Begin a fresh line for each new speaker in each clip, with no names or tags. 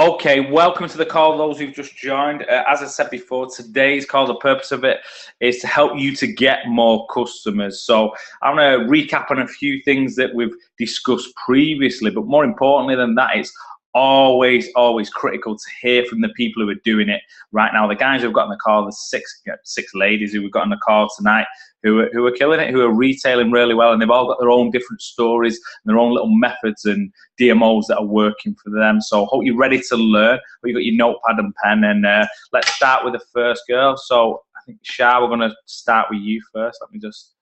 Okay, welcome to the call, those who've just joined. As I said before, today's call, the purpose of it is to help you to get more customers. So I'm going to recap on a few things that we've discussed previously, but more importantly than that, it's always critical to hear from the people who are doing it right now. The guys who've got on the call, the six ladies who we've got on the call tonight, who are killing it, who are retailing really well, and they've all got their own different stories and their own little methods and DMOs that are working for them. So hope you're ready to learn. You've got your notepad and pen, and let's start with the first girl. So I think, Shah, we're going to start with you first. Let me just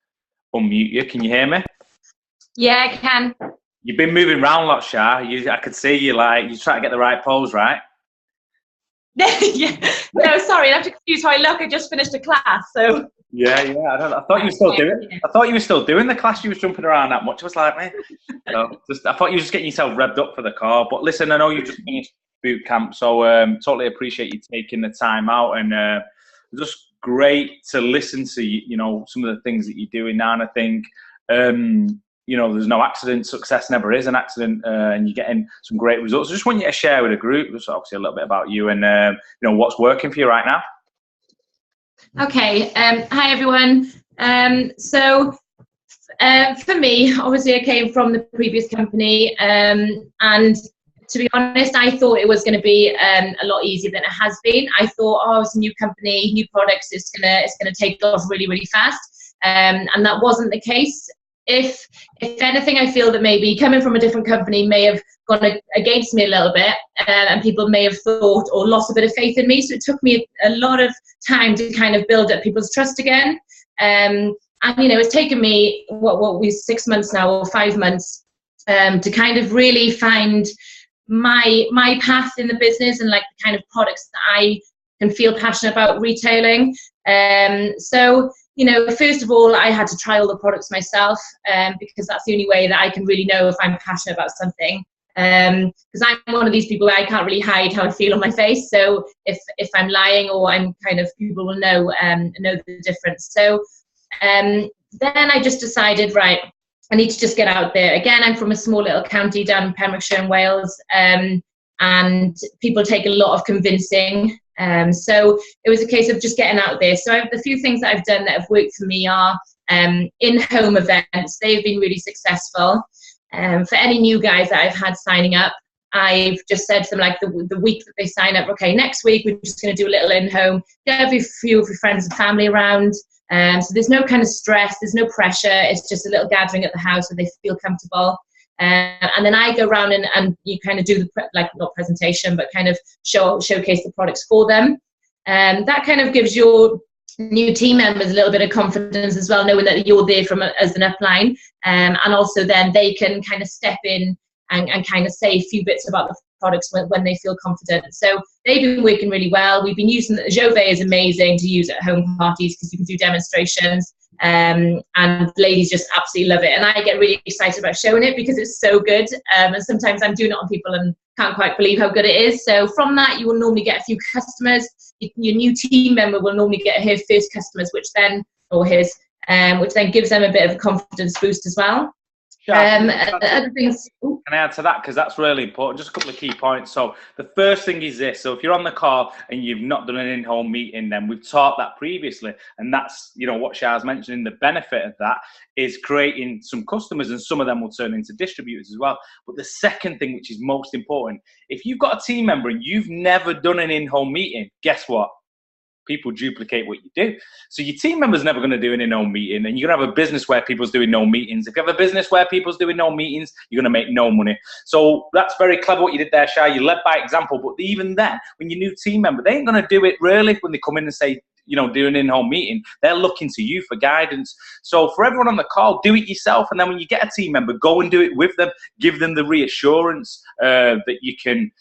unmute you. Can you hear me?
Yeah, I can.
You've been moving around a lot, Shah. I could see you, like, you try to get the right pose, right?
Yeah. No, sorry, I have to excuse how I look. I just finished a class, so.
Yeah. I thought you were still doing. I thought you were still doing the class. You was jumping around that much. I was like, man. I thought you were just getting yourself revved up for the call. But listen, I know you just finished boot camp, so totally appreciate you taking the time out, and just great to listen to some of the things that you're doing now. And I think there's no accident. Success never is an accident, and you're getting some great results. I just want you to share with the group, just obviously a little bit about you and what's working for you right now.
Okay. Hi, everyone. So for me, obviously, I came from the previous company, and to be honest, I thought it was going to be a lot easier than it has been. I thought, oh, it's a new company, new products, it's gonna take off really, really fast, and that wasn't the case. If anything, I feel that maybe coming from a different company may have gone against me a little bit, and people may have thought or lost a bit of faith in me. So it took me a lot of time to kind of build up people's trust again. And it's taken me what we 6 months now, or 5 months, to kind of really find my path in the business and like the kind of products that I can feel passionate about retailing. So first of all, I had to try all the products myself, because that's the only way that I can really know if I'm passionate about something. Because I'm one of these people where I can't really hide how I feel on my face. So if I'm lying or I'm kind of, people will know the difference. So then I just decided, right, I need to just get out there. Again, I'm from a small little county down in Pembrokeshire in Wales, and people take a lot of convincing. So it was a case of just getting out there. So the few things that I've done that have worked for me are in-home events. They've been really successful. For any new guys that I've had signing up, I've just said to them, like the week that they sign up, okay, next week we're just going to do a little in-home, get a few of your friends and family around. So there's no kind of stress, there's no pressure. It's just a little gathering at the house where they feel comfortable. And then I go around and you kind of do not presentation, but kind of showcase the products for them. That kind of gives your new team members a little bit of confidence as well, knowing that you're there as an upline, and also then they can kind of step in and kind of say a few bits about the products when they feel confident. So they've been working really well. We've been using Jove is amazing to use at home parties because you can do demonstrations. And ladies just absolutely love it, and I get really excited about showing it because it's so good, and sometimes I'm doing it on people and can't quite believe how good it is. So from that, you will normally get a few customers. Your new team member will normally get her first customers, which then gives them a bit of a confidence boost as well. Other things. Can
I add to that? Because that's really important. Just a couple of key points. So the first thing is this. So if you're on the call and you've not done an in-home meeting, then we've taught that previously. And that's, what Shah's mentioning, the benefit of that is creating some customers, and some of them will turn into distributors as well. But the second thing, which is most important, if you've got a team member and you've never done an in-home meeting, guess what? People duplicate what you do. So your team member's never going to do an in-home meeting, and you're going to have a business where people's doing no meetings. If you have a business where people's doing no meetings, you're going to make no money. So that's very clever what you did there, Shah. You led by example, but even then, when your new team member, they ain't going to do it really when they come in and say, do an in-home meeting. They're looking to you for guidance. So for everyone on the call, do it yourself, and then when you get a team member, go and do it with them. Give them the reassurance that you can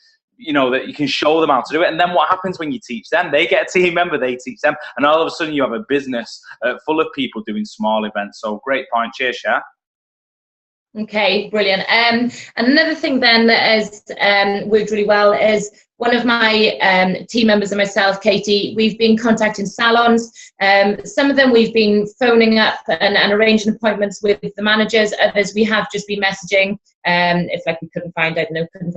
that you can show them how to do it. And then what happens when you teach them? They get a team member, they teach them, and all of a sudden you have a business full of people doing small events. So great point. Cheers, Shah.
Okay, brilliant. And another thing then that has worked really well is one of my team members and myself, Katie, we've been contacting salons. Some of them we've been phoning up and arranging appointments with the managers. Others we have just been messaging. If like we couldn't find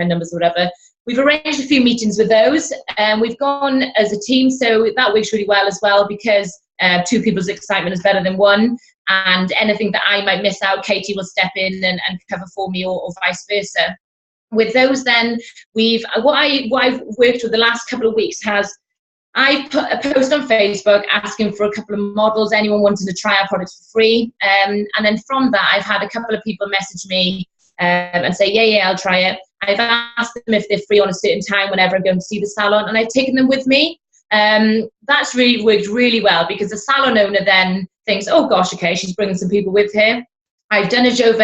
numbers or whatever. We've arranged a few meetings with those. We've gone as a team, so that works really well as well, because two people's excitement is better than one. And anything that I might miss out, Katie will step in and cover for me, or vice versa. With those, then what I've worked with the last couple of weeks I've put a post on Facebook asking for a couple of models, anyone wanting to try our products for free. And then from that, I've had a couple of people message me and say, yeah, I'll try it. I've asked them if they're free on a certain time whenever I'm going to see the salon, and I've taken them with me. That's really worked really well, because the salon owner then thinks, oh gosh, okay, she's bringing some people with her. I've done a Jove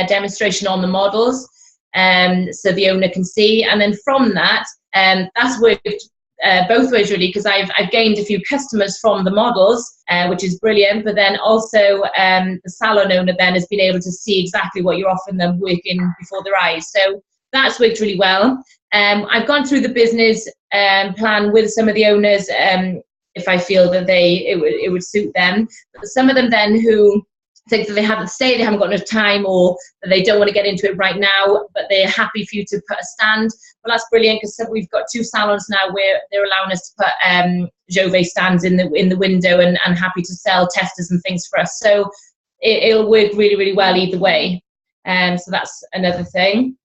demonstration on the models, so the owner can see, and then from that, that's worked both ways really, because I've gained a few customers from the models, which is brilliant, but then also the salon owner then has been able to see exactly what you're offering them working before their eyes. So that's worked really well. I've gone through the business plan with some of the owners if I feel that it would suit them. But some of them then who think that they haven't got enough time, or that they don't want to get into it right now, but they're happy for you to put a stand. Well, that's brilliant, because we've got 2 salons now where they're allowing us to put Jove stands in the window, and happy to sell testers and things for us. So it'll work really, really well either way. So that's another thing.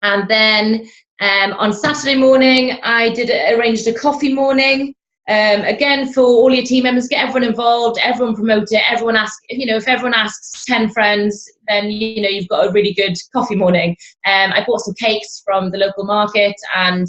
And then on Saturday morning, I arranged a coffee morning. Again, for all your team members, get everyone involved, everyone promote it, everyone ask, if everyone asks 10 friends, then, you've got a really good coffee morning. I bought some cakes from the local market, and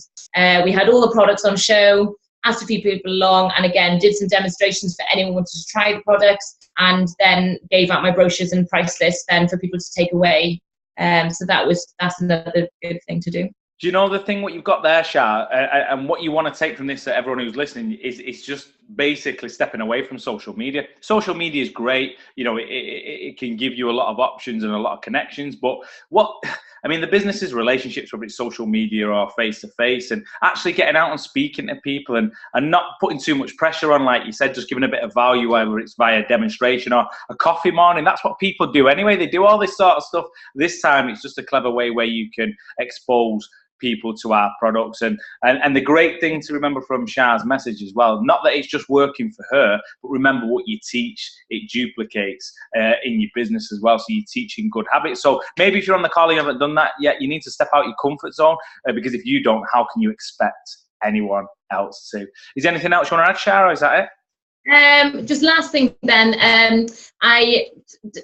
we had all the products on show, asked a few people along, and again, did some demonstrations for anyone who wanted to try the products, and then gave out my brochures and price list then for people to take away. So that's another good thing to do.
Do you know the thing, what you've got there, Shah, and what you want to take from this, everyone who's listening, is just basically stepping away from social media. Social media is great. It can give you a lot of options and a lot of connections. But the business is relationships, whether it's social media or face-to-face, and actually getting out and speaking to people and not putting too much pressure on, like you said, just giving a bit of value, whether it's via demonstration or a coffee morning. That's what people do anyway. They do all this sort of stuff. This time, it's just a clever way where you can expose people to our products, and the great thing to remember from Shah's message as well, not that it's just working for her, but remember what you teach, it duplicates in your business as well. So you're teaching good habits. So maybe if you're on the call and you haven't done that yet, you need to step out your comfort zone, because if you don't, how can you expect anyone else to? Is there anything else you want to add, Shah, or is that it?
Just last thing then,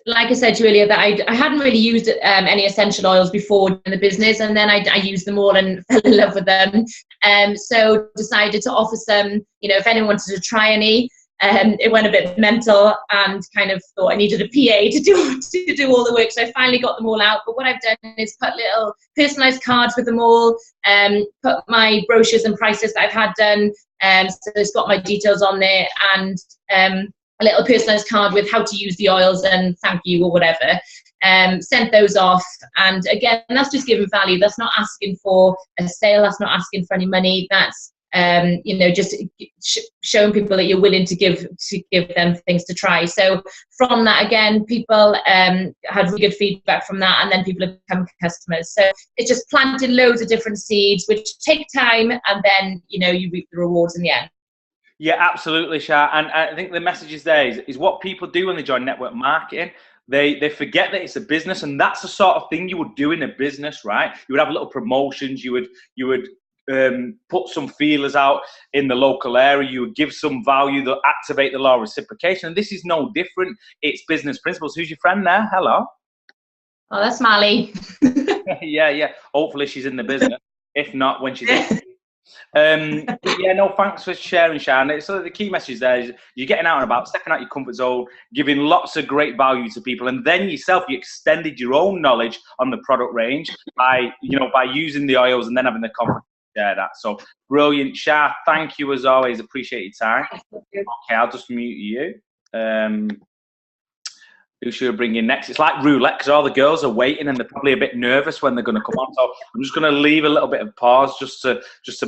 like I said to you earlier, that I hadn't really used any essential oils before in the business, and then I used them all and fell in love with them. So decided to offer some, if anyone wanted to try any. It went a bit mental, and kind of thought I needed a PA to do all the work. So I finally got them all out. But what I've done is put little personalised cards with them all, put my brochures and prices that I've had done. So it's got my details on there, and a little personalised card with how to use the oils and thank you or whatever. Sent those off, and again, that's just giving value. That's not asking for a sale. That's not asking for any money. That's just showing people that you're willing to give them things to try. So from that, again, people had really good feedback from that, and then people have become customers. So it's just planted loads of different seeds, which take time, and then you reap the rewards in the end.
Yeah, absolutely, Shah. And I think the message is there is what people do when they join network marketing. They forget that it's a business, and that's the sort of thing you would do in a business, right? You would have little promotions. You would put some feelers out in the local area. You would give some value that activate the law of reciprocation. And this is no different. It's business principles. Who's your friend there? Hello.
Oh, that's Mally.
Yeah. Hopefully she's in the business. If not, when she's in. Thanks for sharing, Shah. So the key message there is you're getting out and about, stepping out your comfort zone, giving lots of great value to people, and then yourself, you extended your own knowledge on the product range by using the oils and then having the confidence to share that. So brilliant, Shah. Thank you as always. Appreciate your time. Okay, I'll just mute you. who should we bring in next. It's like roulette because all the girls are waiting and they're probably a bit nervous when they're going to come on. So I'm just going to leave a little bit of pause just to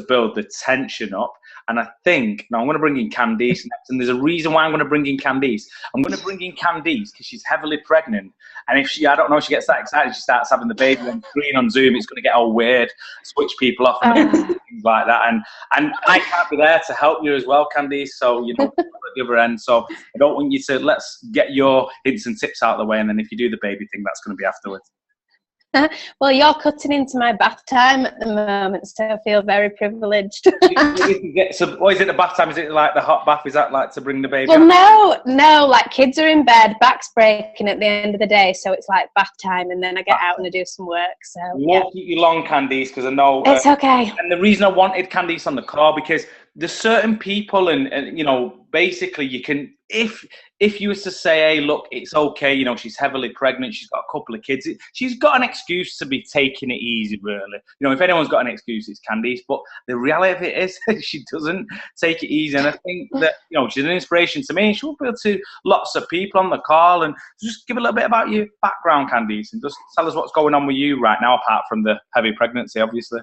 build the tension up. And I think now I'm going to bring in Candice next. And there's a reason why I'm going to bring in Candice. I'm going to bring in Candice because she's heavily pregnant. And if I don't know, she gets that excited, she starts having the baby on screen on Zoom, it's going to get all weird, switch people off and things like that. And I can't be there to help you as well, Candice. So, you know, at the other end. So I don't want you to, let's get your hints and tips out of the way. And then if you do the baby thing, that's going to be afterwards.
Well, you're cutting into my bath time at the moment, so I feel very privileged.
So, what is it, the bath time? Is it like the hot bath? Is that like to bring the baby
Well,
out?
no, like kids are in bed, back's breaking at the end of the day, so it's like bath time, and then I get out and I do some work. So
won't keep you long, Candice, because I know
it's okay.
And the reason I wanted Candice on the call because there's certain people, and you know, basically you can, if you was to say, hey, look, it's okay, you know, she's heavily pregnant, she's got a couple of kids, she's got an excuse to be taking it easy, really. You know, if anyone's got an excuse, it's Candice, but the reality of it is she doesn't take it easy. And I think that, you know, she's an inspiration to me. She'll be to lots of people on the call. And just give a little bit about your background, Candice, and just tell us what's going on with you right now, apart from the heavy pregnancy, obviously.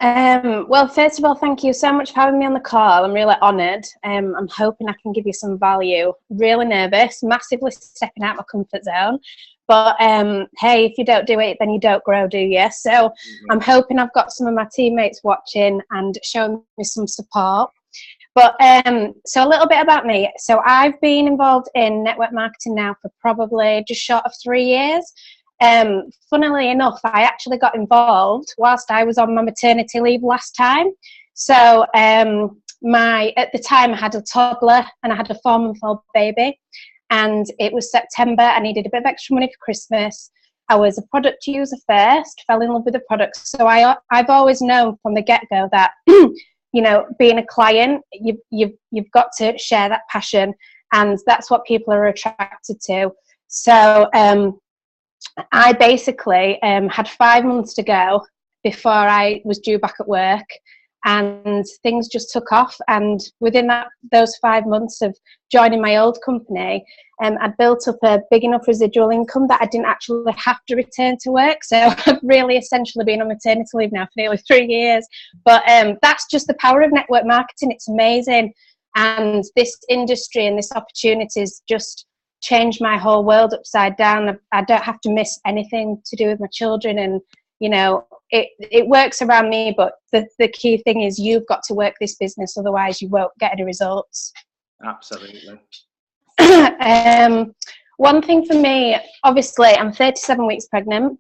Well, first of all, thank you so much for having me on the call. I'm really honoured. I'm hoping I can give you some value. Really nervous, massively stepping out my comfort zone. But hey, if you don't do it, then you don't grow, do you? So I'm hoping I've got some of my teammates watching and showing me some support. But so a little bit about me. So I've been involved in network marketing now for probably just short of 3 years. Funnily enough, I actually got involved whilst I was on my maternity leave last time. So at the time I had a toddler and I had a 4-month-old baby, and it was September. I needed a bit of extra money for Christmas. I was a product user first, fell in love with the product. So I've always known from the get-go that you know, being a client, you've got to share that passion, and that's what people are attracted to. So I basically had 5 months to go before I was due back at work, and things just took off. And within those 5 months of joining my old company, I'd built up a big enough residual income that I didn't actually have to return to work. So I've really essentially been on maternity leave now for nearly 3 years. But that's just the power of network marketing. It's amazing. And this industry and this opportunity is just changed my whole world upside down. I don't have to miss anything to do with my children, and you know, it works around me, but the key thing is you've got to work this business, otherwise you won't get any results.
Absolutely.
One thing for me, obviously I'm 37 weeks pregnant.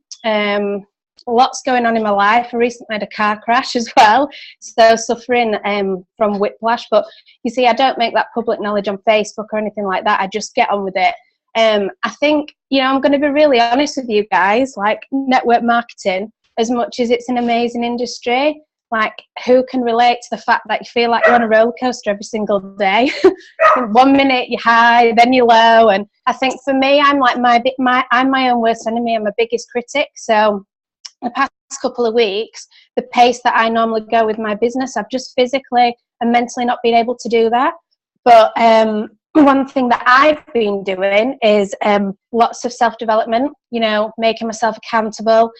Lots going on in my life. I recently had a car crash as well, so suffering from whiplash. But you see, I don't make that public knowledge on Facebook or anything like that. I just get on with it. I think, you know, I'm going to be really honest with you guys, like network marketing, as much as it's an amazing industry, like who can relate to the fact that you feel like you're on a roller coaster every single day? 1 minute you're high, then you're low. And I think for me, I'm like I'm my own worst enemy. I'm my biggest critic. So the past couple of weeks, the pace that I normally go with my business, I've just physically and mentally not been able to do that. But one thing that I've been doing is lots of self-development, you know, making myself accountable,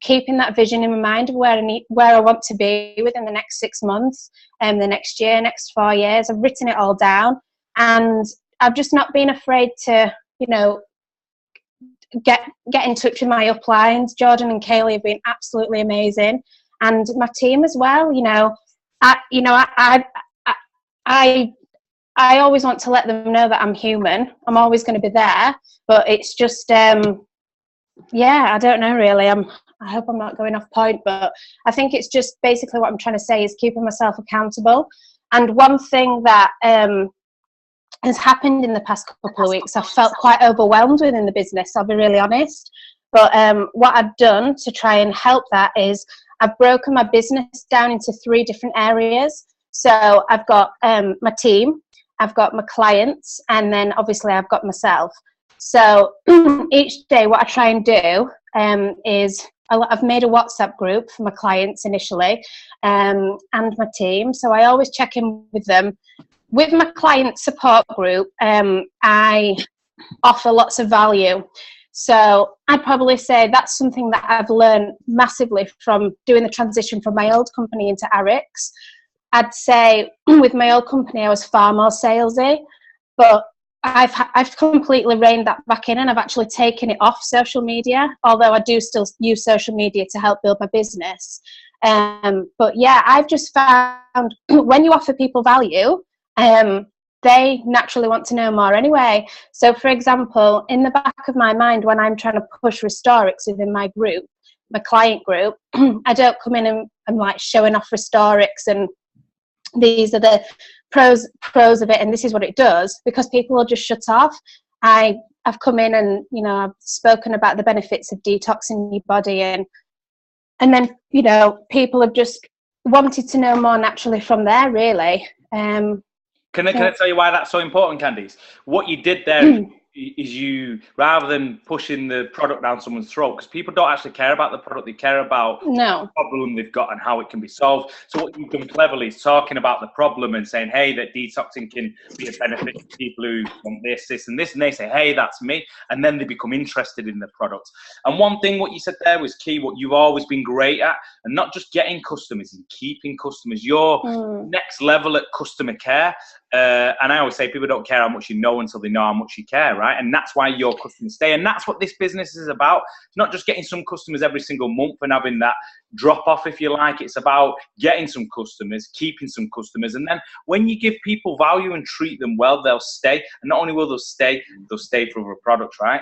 keeping that vision in my mind of where I want to be within the next 6 months, the next year, next 4 years. I've written it all down, and I've just not been afraid to, you know, get in touch with my uplines. Jordan and Kaylee have been absolutely amazing, and my team as well. You know, I always want to let them know that I'm human. I'm always going to be there, but it's just yeah, I don't know really. I hope I'm not going off point, but I think it's just basically what I'm trying to say is keeping myself accountable. And one thing that has happened in the past couple of weeks, I've felt quite overwhelmed within the business, I'll be really honest. But what I've done to try and help that is I've broken my business down into 3 different areas. So I've got my team, I've got my clients, and then obviously I've got myself. So each day what I try and do is I've made a WhatsApp group for my clients initially and my team. So I always check in with them. With my client support group, I offer lots of value. So I'd probably say that's something that I've learned massively from doing the transition from my old company into Arix. I'd say with my old company, I was far more salesy, but I've completely reined that back in, and I've actually taken it off social media, although I do still use social media to help build my business. But yeah, I've just found when you offer people value, they naturally want to know more anyway. So for example, in the back of my mind, when I'm trying to push Restorix within my group, my client group, I don't come in and I'm like showing off Restorix and these are the pros of it and this is what it does, because people will just shut off. I've come in and, you know, I've spoken about the benefits of detoxing your body, and then, you know, people have just wanted to know more naturally from there, really.
Can I tell you why that's so important, Candice? What you did there is you, rather than pushing the product down someone's throat, because people don't actually care about the product, they care about the problem they've got and how it can be solved. So what you've done cleverly is talking about the problem and saying, hey, that detoxing can be a benefit to people who want this, and this, and they say, hey, that's me, and then they become interested in the product. And one thing what you said there was key, what you've always been great at, and not just getting customers and keeping customers. You're next level at customer care. And I always say people don't care how much you know until they know how much you care, right? And that's why your customers stay. And that's what this business is about. It's not just getting some customers every single month and having that drop off, if you like. It's about getting some customers, keeping some customers. And then when you give people value and treat them well, they'll stay. And not only will they stay, they'll stay for other products, right?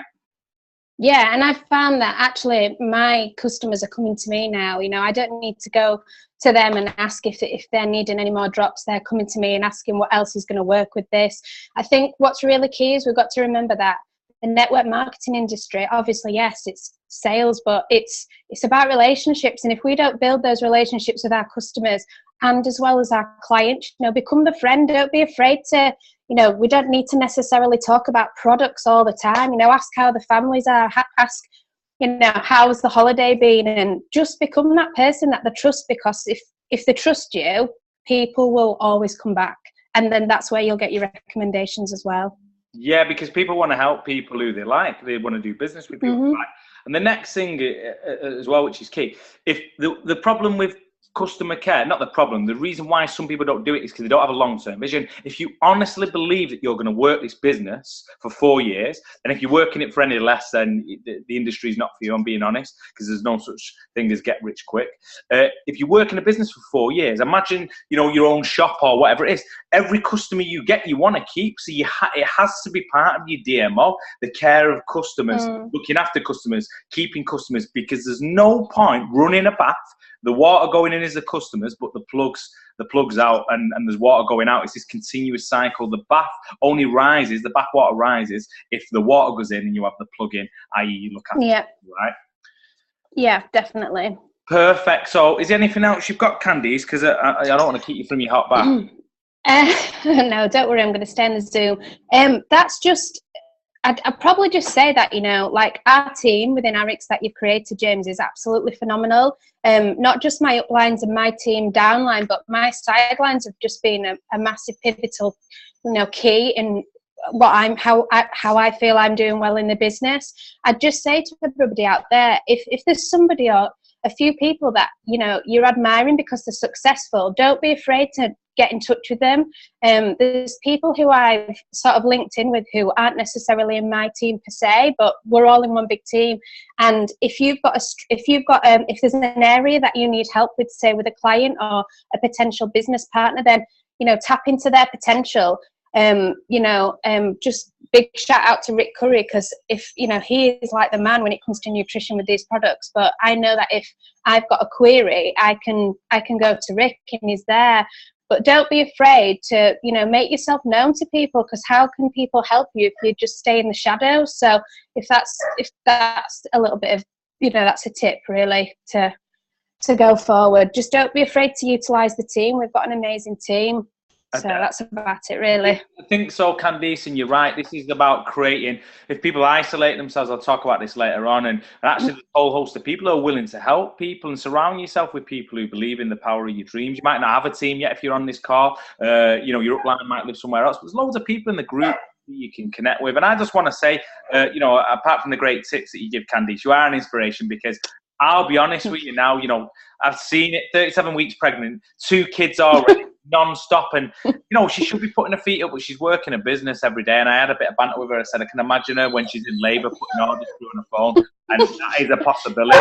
Yeah, and I've found that actually my customers are coming to me now. You know, I don't need to go to them and ask if they're needing any more drops. They're coming to me and asking what else is going to work with this. I think what's really key is we've got to remember that the network marketing industry, obviously, yes, it's sales, but it's about relationships. And if we don't build those relationships with our customers and as well as our clients, you know, become the friend. Don't be afraid to, you know, we don't need to necessarily talk about products all the time. You know, ask how the families are, ask, you know, how's the holiday been, and just become that person that they trust, because if they trust you, people will always come back, and then that's where you'll get your recommendations as well.
Yeah, because people want to help people who they like. They want to do business with people they like. And the next thing as well, which is key, if the problem with customer care, not the problem, the reason why some people don't do it is because they don't have a long-term vision. If you honestly believe that you're going to work this business for 4 years, and if you're working it for any less, then the industry is not for you, I'm being honest, because there's no such thing as get rich quick. If you work in a business for 4 years, imagine, you know, your own shop or whatever it is, every customer you get, you want to keep. So it has to be part of your DMO, the care of customers, looking after customers, keeping customers, because there's no point running a bath, the water going in is the customers, but the plugs out, and there's water going out. It's this continuous cycle. The bath only rises, the bath water rises if the water goes in and you have the plug in, i.e. you look after it, right?
Yeah, definitely.
Perfect. So is there anything else you've got, Candice? Because I don't want to keep you from your hot bath.
No, don't worry, I'm going to stay in the Zoom. That's just, I'd probably just say that, you know, like our team within Arix that you've created, James, is absolutely phenomenal. Not just my uplines and my team downline, but my sidelines have just been a massive pivotal, you know, key in what how I feel I'm doing well in the business. I'd just say to everybody out there, if there's somebody or a few people that, you know, you're admiring because they're successful, don't be afraid to get in touch with them. There's people who I've sort of linked in with who aren't necessarily in my team per se, but we're all in one big team. And if there's an area that you need help with, say with a client or a potential business partner, then, you know, tap into their potential. Just big shout out to Rick Curry, because if, you know, he is like the man when it comes to nutrition with these products. But I know that if I've got a query, I can go to Rick and he's there. But don't be afraid to, you know, make yourself known to people, because how can people help you if you just stay in the shadows? So if that's a little bit of, you know, that's a tip really to go forward. Just don't be afraid to utilize the team. We've got an amazing team. So that's about it, really.
I think so, Candice, and you're right. This is about creating, if people isolate themselves, I'll talk about this later on, and actually there's a whole host of people who are willing to help people, and surround yourself with people who believe in the power of your dreams. You might not have a team yet if you're on this call. You know, your upline might live somewhere else, but there's loads of people in the group you can connect with. And I just want to say, you know, apart from the great tips that you give, Candice, you are an inspiration, because I'll be honest with you now, you know, I've seen it, 37 weeks pregnant, 2 kids already, non-stop. And, you know, she should be putting her feet up, but she's working a business every day. And I had a bit of banter with her. I said, I can imagine her when she's in labour putting orders through on her phone. And that is a possibility.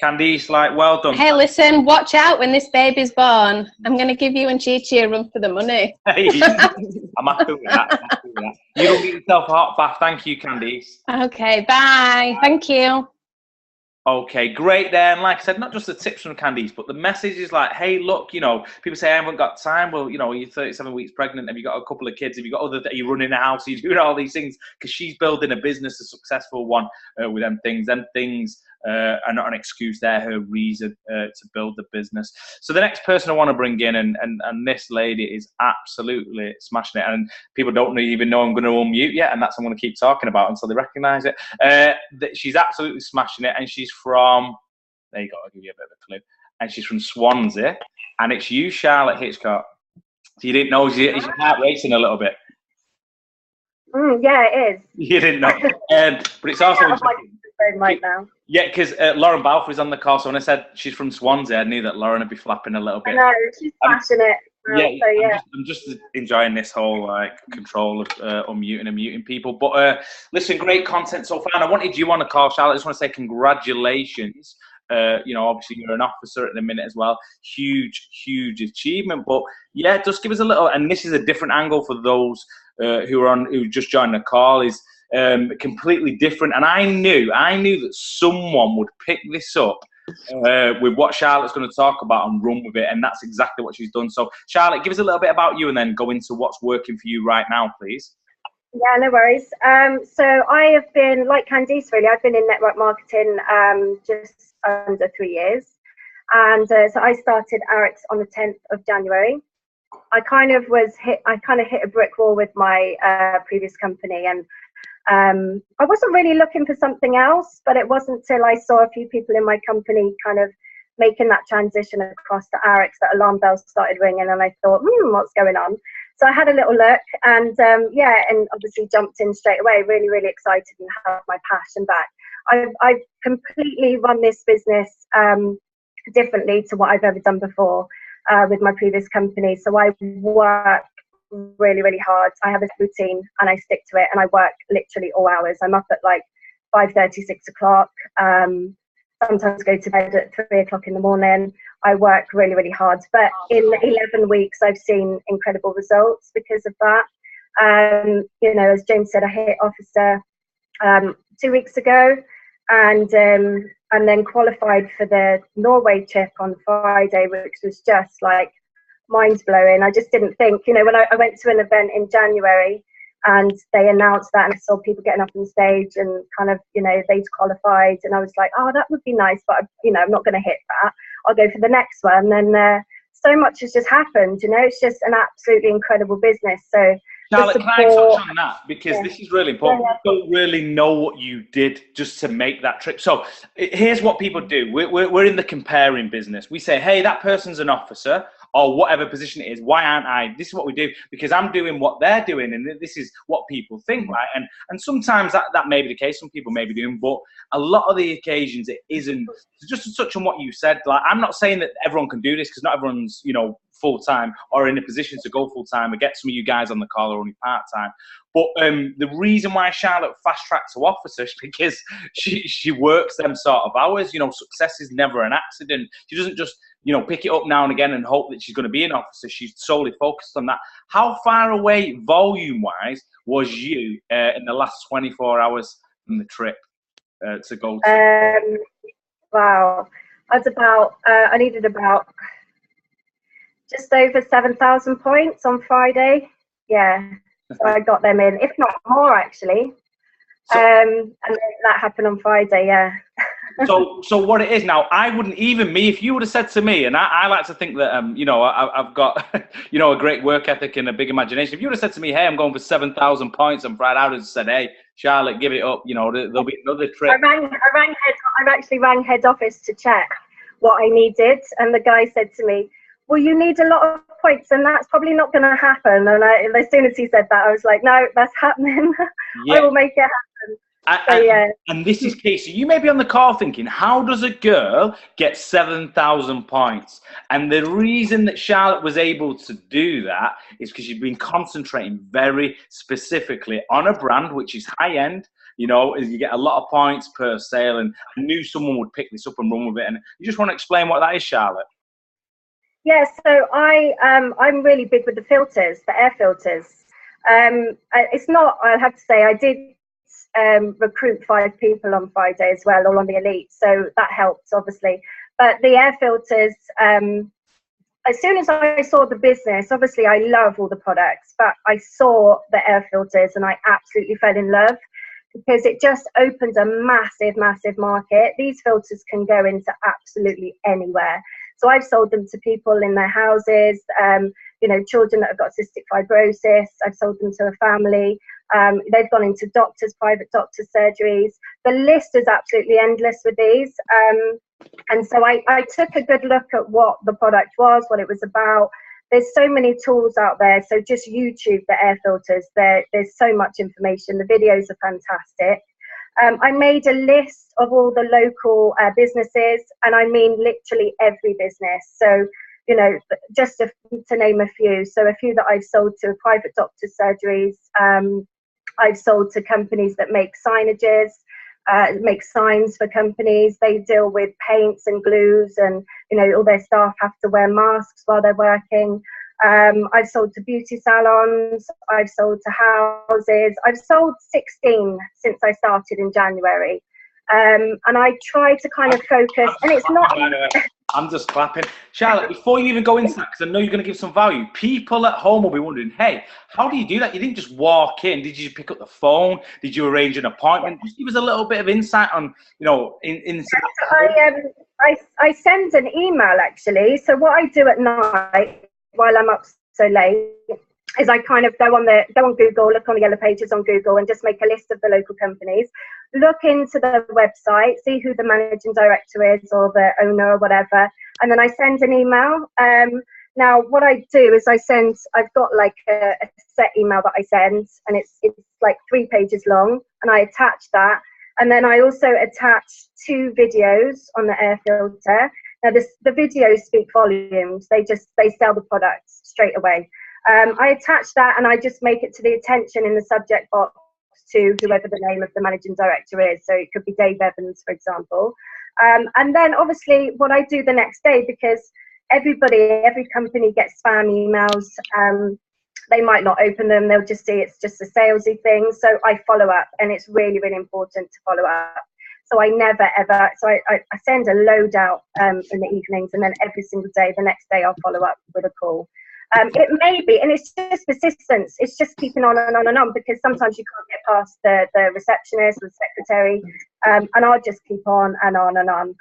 Candice, like, well done.
Hey, listen, watch out when this baby's born. I'm going to give you and Chi-Chi a run for the money.
Hey, I'm happy with that. You don't get yourself a hot bath. Thank you, Candice.
Okay, bye. Thank you.
Okay, great there. And like I said, not just the tips from Candice, but the message is like, hey, look, you know, people say, I haven't got time. Well, you know, you're 37 weeks pregnant. Have you got a couple of kids? Have you got are you running a house? Are you doing all these things? Because she's building a business, a successful one with them things. Them things are not an excuse. They're her reason to build the business. So the next person I want to bring in, and this lady is absolutely smashing it. And people don't even know I'm going to unmute yet, and that's what I'm going to keep talking about until they recognise it. She's absolutely smashing it, and she's from, there you go, I'll give you a bit of a clue. And she's from Swansea, and it's you, Charlotte Hitchcock. So you didn't know, is your heart racing a little bit?
Yeah, it is.
You didn't know. But it's also...
right now.
Yeah, because Lauren Balfour is on the call, so when I said she's from Swansea, I knew that Lauren would be flapping a little bit.
I know, she's smashing it.
I'm just enjoying this whole like control of unmuting and muting people. But listen, great content so far. And I wanted you on the call, Charlotte. I just want to say congratulations. You know, obviously you're an officer at the minute as well. Huge achievement. But yeah, just give us a little. And this is a different angle for those who just joined the call. Is completely different. And I knew that someone would pick this up with what Charlotte's going to talk about and run with it, and that's exactly what she's done. So Charlotte, give us a little bit about you and then go into what's working for you right now, please.
Yeah, no worries. So I have been, like Candice really, I've been in network marketing just under 3 years. And so I started Arix on the 10th of January. I kind of hit a brick wall with my previous company, and I wasn't really looking for something else, but it wasn't till I saw a few people in my company kind of making that transition across to Arix that alarm bells started ringing, and I thought, what's going on? So I had a little look, and and obviously jumped in straight away, really excited and have my passion back. I've completely run this business differently to what I've ever done before with my previous company. So I work really hard. I have a routine and I stick to it, and I work literally all hours. I'm up at like 5:30, 6 o'clock. Sometimes go to bed at 3 o'clock in the morning. I work really hard, but in 11 weeks I've seen incredible results because of that. You know, as James said, I hit officer 2 weeks ago, and then qualified for the Norway trip on Friday, which was just like mind-blowing. I just didn't think, you know, when I went to an event in January and they announced that, and I saw people getting up on stage and kind of, you know, they'd qualified, and I was like, oh, that would be nice, but you know, I'm not going to hit that. I'll go for the next one. And so much has just happened, you know. It's just an absolutely incredible business. So
Charlotte, can I touch on that? Because this is really important. We don't really know what you did just to make that trip. So here's what people do. We're in the comparing business. We say, hey, that person's an officer, or whatever position it is. Why aren't I? This is what we do, because I'm doing what they're doing, and this is what people think, right? And sometimes that may be the case. Some people may be doing, but a lot of the occasions it isn't. Just to touch on what you said, like, I'm not saying that everyone can do this, because not everyone's, you know, full-time or in a position to go full-time. I get some of you guys on the call are only part-time. But the reason why Charlotte fast-tracked to officer is because she works them sort of hours. You know, success is never an accident. She doesn't just, you know, pick it up now and again and hope that she's going to be an officer. She's solely focused on that. How far away, volume-wise, was you in the last 24 hours from the trip to go to?
Wow. That's about, I needed about just over 7,000 points on Friday. Yeah. So I got them in, if not more, actually. And that happened on Friday, yeah.
So what it is now, I wouldn't even if you would have said to me, and I like to think that, you know, I've got, you know, a great work ethic and a big imagination. If you would have said to me, hey, I'm going for 7,000 points on Friday, I would have said, hey, Charlotte, give it up. You know, there'll be another trip.
I actually rang head office to check what I needed. And the guy said to me, well, you need a lot of points, and that's probably not going to happen. And as soon as he said that, I was like, no, that's happening.
Yeah.
I will make it happen. So, yeah.
And this is key. So you may be on the call thinking, how does a girl get 7,000 points? And the reason that Charlotte was able to do that is because she's been concentrating very specifically on a brand which is high end. You know, you get a lot of points per sale, and I knew someone would pick this up and run with it. And you just want to explain what that is, Charlotte?
Yeah, so I'm really big with the filters, the air filters. It's not, I'll have to say, I did recruit 5 people on Friday as well, all on the Elite, so that helped obviously. But the air filters, as soon as I saw the business, obviously I love all the products, but I saw the air filters and I absolutely fell in love, because it just opens a massive, massive market. These filters can go into absolutely anywhere. So I've sold them to people in their houses, you know, children that have got cystic fibrosis. I've sold them to a family. They've gone into doctors, private doctor surgeries. The list is absolutely endless with these. And so I took a good look at what the product was, what it was about. There's so many tools out there. So just YouTube the air filters. There's so much information. The videos are fantastic. I made a list of all the local businesses, and I mean literally every business. So, you know, just to name a few. So a few that I've sold to: private doctor surgeries. I've sold to companies that make signages, make signs for companies. They deal with paints and glues, and, you know, all their staff have to wear masks while they're working. I've sold to beauty salons. I've sold to houses. I've sold 16 since I started in January. And I try to kind of focus, and it's not...
I'm just clapping. Charlotte, before you even go into that, because I know you're going to give some value, people at home will be wondering, hey, how do you do that? You didn't just walk in. Did you pick up the phone? Did you arrange an appointment? Just give us a little bit of insight on, you know,
I send an email, actually. So what I do at night while I'm up so late is I kind of go on Google, look on the yellow pages on Google, and just make a list of the local companies, look into the website, see who the managing director is or the owner or whatever, and then I send an email. Now what I do is I've got like a set email that I send, and it's like 3 pages long, and I attach that, and then I also attach 2 videos on the air filter. Now the videos speak volumes. They sell the products straight away. I attach that, and I just make it to the attention in the subject box to whoever the name of the managing director is. So it could be Dave Evans, for example. And then obviously what I do the next day, because every company gets spam emails. They might not open them. They'll just see it's just a salesy thing. So I follow up, and it's really, really important to follow up. So I never, ever, so I send a load out in the evenings, and then every single day, the next day, I'll follow up with a call. It may be, and it's just persistence. It's just keeping on and on and on, because sometimes you can't get past the receptionist or the secretary, and I'll just keep on and on and on.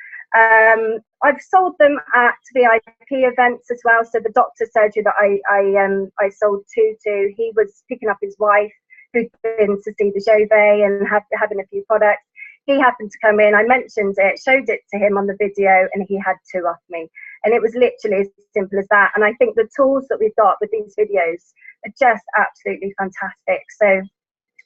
I've sold them at VIP events as well. So the doctor surgery that I sold to, he was picking up his wife who'd been to see the Jove and having a few products. He happened to come in, I mentioned it, showed it to him on the video, and he had 2 off me. And it was literally as simple as that. And I think the tools that we've got with these videos are just absolutely fantastic. So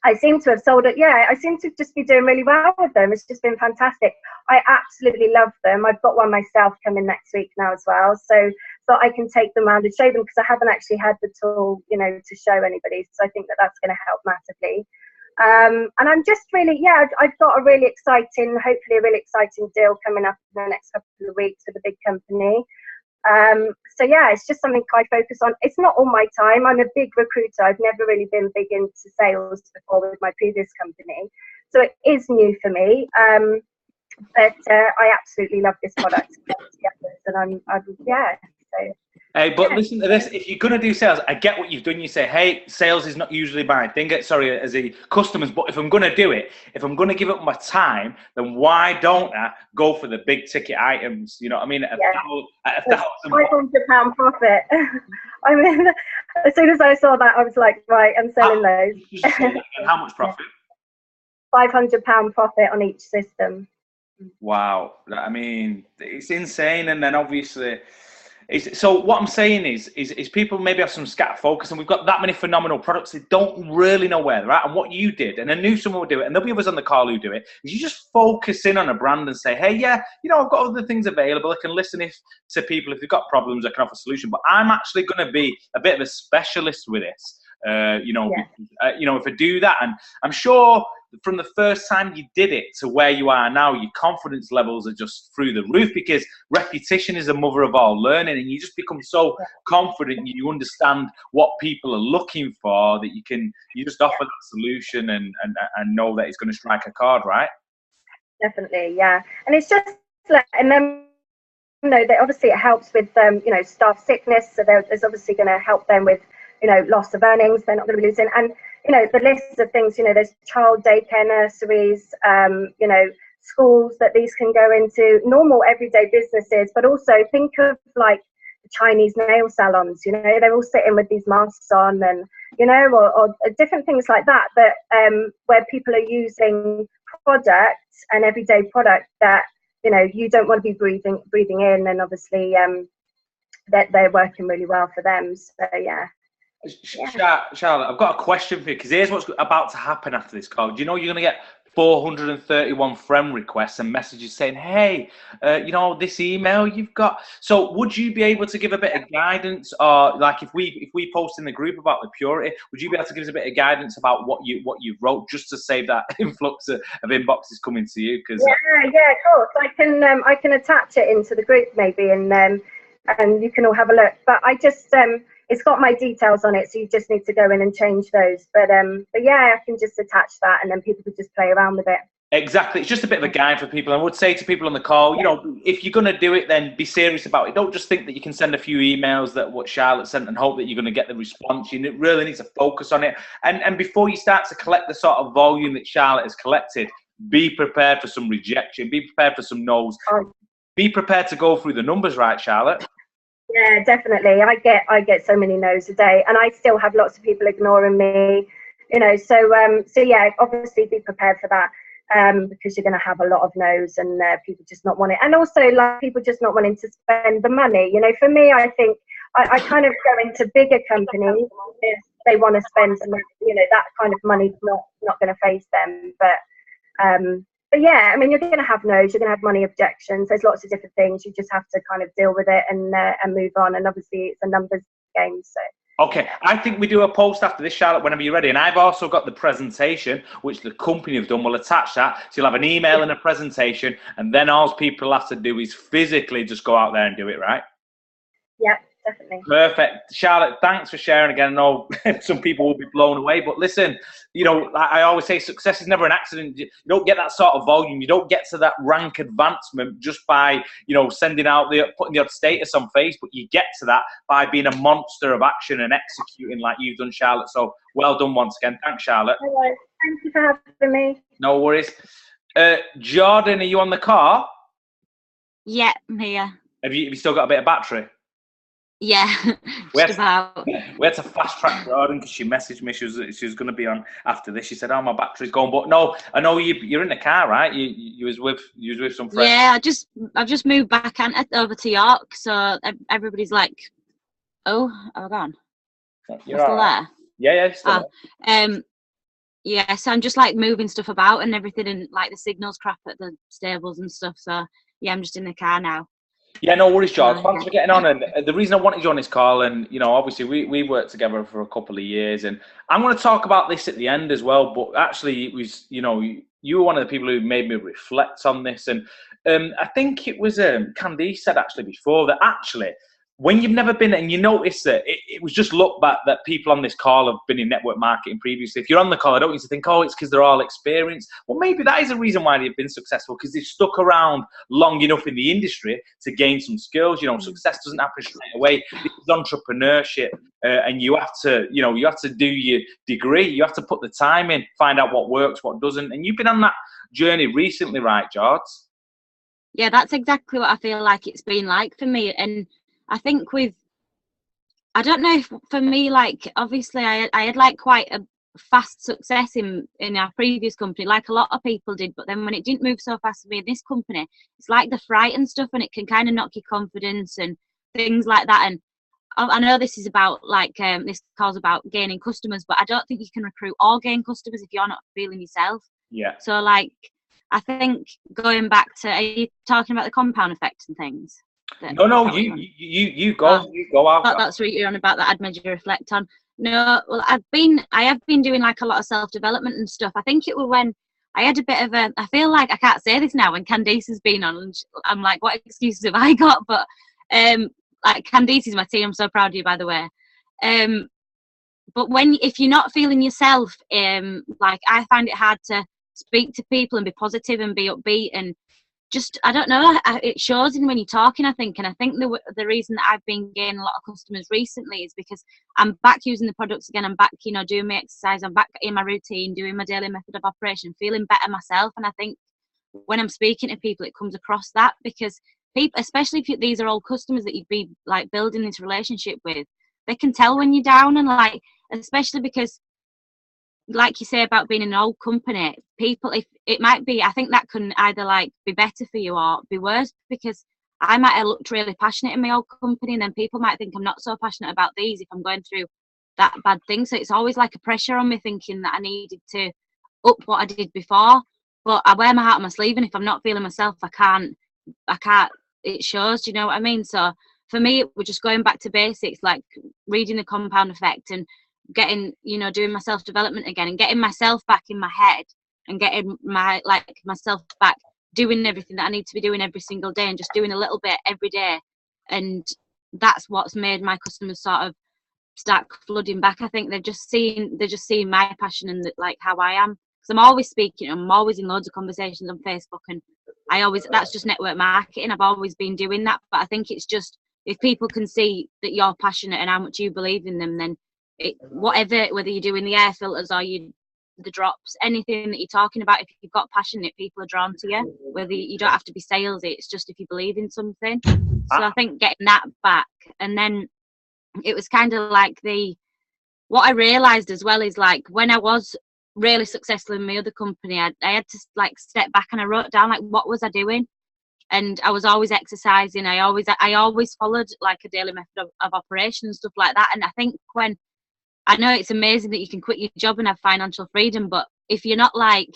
I seem to have sold it. Yeah, I seem to just be doing really well with them. It's just been fantastic. I absolutely love them. I've got one myself coming next week now as well. So I can take them around and show them, because I haven't actually had the tool, you know, to show anybody. So I think that that's going to help massively. And I'm just really, I've got a really exciting, hopefully a really exciting deal coming up in the next couple of weeks with a big company. So yeah, it's just something I focus on. It's not all my time. I'm a big recruiter. I've never really been big into sales before with my previous company. So it is new for me. But I absolutely love this product. And
But listen to this. If you're going to do sales, I get what you've done. You say, hey, sales is not usually my thing. Sorry, as a customers. But if I'm going to do it, if I'm going to give up my time, then why don't I go for the big ticket items? You know what I mean? At
£500 profit. I mean, as soon as I saw that, I was like, right, I'm selling those.
And how much profit?
£500 profit on each system.
Wow. I mean, it's insane. And then obviously, So what I'm saying is people maybe have some scatter focus, and we've got that many phenomenal products, they don't really know where they're at. And what you did, and I knew someone would do it, and there'll be others on the call who do it, is you just focus in on a brand and say, hey, yeah, you know, I've got other things available. I can listen to people if they've got problems. I can offer a solution, but I'm actually going to be a bit of a specialist with this. You know, if I do that, and I'm sure from the first time you did it to where you are now, your confidence levels are just through the roof, because repetition is the mother of all learning, and you just become so confident, you understand what people are looking for, that you just offer that solution and know that it's going to strike a chord, right?
Definitely, yeah. And it's just like, and then, you know, that obviously it helps with you know, staff sickness, so there's obviously going to help them with, you know, loss of earnings. They're not going to be losing. And you know, the list of things, you know, there's child daycare, nurseries, you know, schools that these can go into, normal everyday businesses, but also think of like the Chinese nail salons, you know, they're all sitting with these masks on, and, you know, or different things like that, where people are using products and everyday product that, you know, you don't want to be breathing in, and obviously that they're working really well for them. So, yeah.
Charlotte, I've got a question for you, because here's what's about to happen after this call. Do you know you're going to get 431 friend requests and messages saying, hey, you know, this email you've got? So would you be able to give a bit of guidance, or like if we post in the group about the purity, would you be able to give us a bit of guidance about what you wrote, just to save that influx of inboxes coming to you? Because
yeah, of course, I can attach it into the group maybe, and you can all have a look. But I just it's got my details on it, so you just need to go in and change those. But yeah, I can just attach that, and then people could just play around with it.
Exactly. It's just a bit of a guide for people. I would say to people on the call, you know, if you're going to do it, then be serious about it. Don't just think that you can send a few emails that what Charlotte sent and hope that you're going to get the response. You really need to focus on it. And before you start to collect the sort of volume that Charlotte has collected, be prepared for some rejection. Be prepared for some no's. Be prepared to go through the numbers, right, Charlotte?
Yeah, definitely. I get so many no's a day, and I still have lots of people ignoring me, you know. So yeah, obviously be prepared for that, because you're going to have a lot of no's, and people just not wanting, and also like people just not wanting to spend the money. You know, for me, I think I kind of go into bigger companies if they want to spend, you know, that kind of money's not going to face them. But yeah, I mean, you're going to have no's, you're going to have money objections. There's lots of different things. You just have to kind of deal with it and move on. And obviously, it's a numbers game. So.
Okay, I think we do a post after this, Charlotte, whenever you're ready. And I've also got the presentation, which the company have done. We'll attach that. So you'll have an email and a presentation. And then all people have to do is physically just go out there and do it, right?
Yeah. Definitely.
Perfect. Charlotte, thanks for sharing again. I know some people will be blown away, but listen, you know, I always say success is never an accident. You don't get that sort of volume. You don't get to that rank advancement just by, you know, putting the odd status on Facebook. You get to that by being a monster of action and executing like you've done, Charlotte. So well done once again. Thanks, Charlotte.
Hello. Thank you for having me.
No worries. Jordan, are you on the car?
Yeah, I'm here.
Have you still got a bit of battery?
Yeah, just about.
We had to fast track Jordan because she messaged me. She was going to be on after this. She said, "Oh, my battery's gone." But no, I know you're in the car, right? You was with some friends.
Yeah, I've just moved back and over to York, so everybody's like, "Oh, I'm gone."
You're
still
right.
there?
Yeah, still there.
Yeah, so I'm just like moving stuff about and everything, and like the signal's crap at the stables and stuff. So yeah, I'm just in the car now.
Yeah, no worries, George. Thanks for getting on. And the reason I wanted you on this call, and you know, obviously we worked together for a couple of years, and I'm going to talk about this at the end as well. But actually, it was, you know, you were one of the people who made me reflect on this, and I think it was Candice said actually before that actually, when you've never been, and you notice that it was just looked back that people on this call have been in network marketing previously. If you're on the call, I don't need to think, oh, it's because they're all experienced. Well, maybe that is a reason why they've been successful, because they've stuck around long enough in the industry to gain some skills. You know, success doesn't happen straight away. This is entrepreneurship, and you have to do your degree. You have to put the time in, find out what works, what doesn't. And you've been on that journey recently, right, George?
Yeah, that's exactly what I feel like it's been like for me. And I think I don't know if for me, like, obviously I had like quite a fast success in our previous company, like a lot of people did. But then when it didn't move so fast for me in this company, it's like the fright and stuff, and it can kind of knock your confidence. And things like that. And I know this is about like this call's about gaining customers, but I don't think you can recruit or gain customers if you're not feeling yourself.
Yeah.
So like, I think going back to, are you talking about the compound effect and things?
No, you go, you go out.
That's what you're on about, that I'd made you reflect on. No, well, I have been doing like a lot of self-development and stuff. I think it was when I had a bit of a, I feel like I can't say this now when Candice has been on, and I'm like, what excuses have I got? But like, Candice is my team. I'm so proud of you, by the way. But if you're not feeling yourself, like, I find it hard to speak to people and be positive and be upbeat, and just, I don't know, it shows in when you're talking, I think. And I think the reason that I've been gaining a lot of customers recently is because I'm back using the products again. I'm back, you know, doing my exercise. I'm back in my routine, doing my daily method of operation, feeling better myself. And I think when I'm speaking to people, it comes across that, because people, especially if these are old customers that you'd be like building this relationship with, they can tell when you're down. And like, especially because, like you say about being in an old company, people, if it might be, I think that can either like be better for you or be worse, because I might have looked really passionate in my old company, and then people might think I'm not so passionate about these if I'm going through that bad thing. So it's always like a pressure on me, thinking that I needed to up what I did before. But I wear my heart on my sleeve, and if I'm not feeling myself, I can't, it shows, do you know what I mean? So for me, we're just going back to basics, like reading the compound effect and getting, you know, doing my self-development again, and getting myself back in my head, and getting myself back doing everything that I need to be doing every single day, and just doing a little bit every day. And that's what's made my customers sort of start flooding back. I think they're just seeing my passion and like how I am, because I'm always speaking, I'm always in loads of conversations on Facebook, and that's just network marketing. I've always been doing that. But I think it's just, if people can see that you're passionate and how much you believe in them, then whatever, whether you're doing the air filters or the drops, anything that you're talking about, if you've got passion, people are drawn to you. Whether you don't have to be salesy, it's just if you believe in something. So I think getting that back, and then it was kind of like what I realised as well is, like, when I was really successful in my other company, I had to like step back, and I wrote down like, what was I doing? And I was always exercising. I always followed like a daily method of operation and stuff like that. And I think when, I know it's amazing that you can quit your job and have financial freedom, but if you're not like,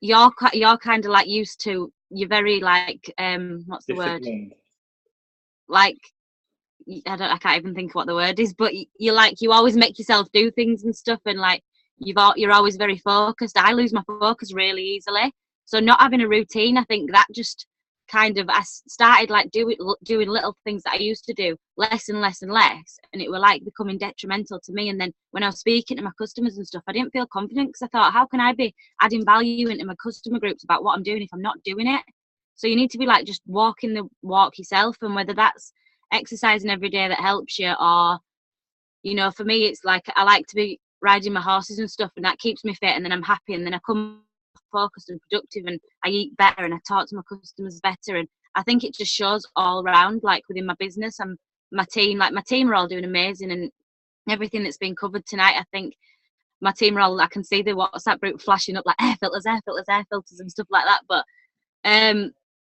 you're kind of like used to, you're very like, what's the word? Like, I can't even think what the word is, but you always make yourself do things and stuff, and like, you're always very focused. I lose my focus really easily. So not having a routine, I think that just kind of, I started like doing little things that I used to do less and less and less, and it were like becoming detrimental to me. And then when I was speaking to my customers and stuff, I didn't feel confident, because I thought, how can I be adding value into my customer groups about what I'm doing if I'm not doing it? So you need to be like just walking the walk yourself, and whether that's exercising every day that helps you, or, you know, for me it's like, I like to be riding my horses and stuff, and that keeps me fit, and then I'm happy, and then I come focused and productive, and I eat better, and I talk to my customers better. And I think it just shows all around, like within my business and my team are all doing amazing, and everything that's been covered tonight, I think my team are all, I can see the WhatsApp group flashing up like air filters and stuff like that. But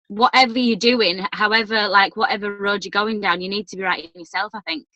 whatever you're doing, however, like whatever road you're going down, you need to be right in yourself, I think,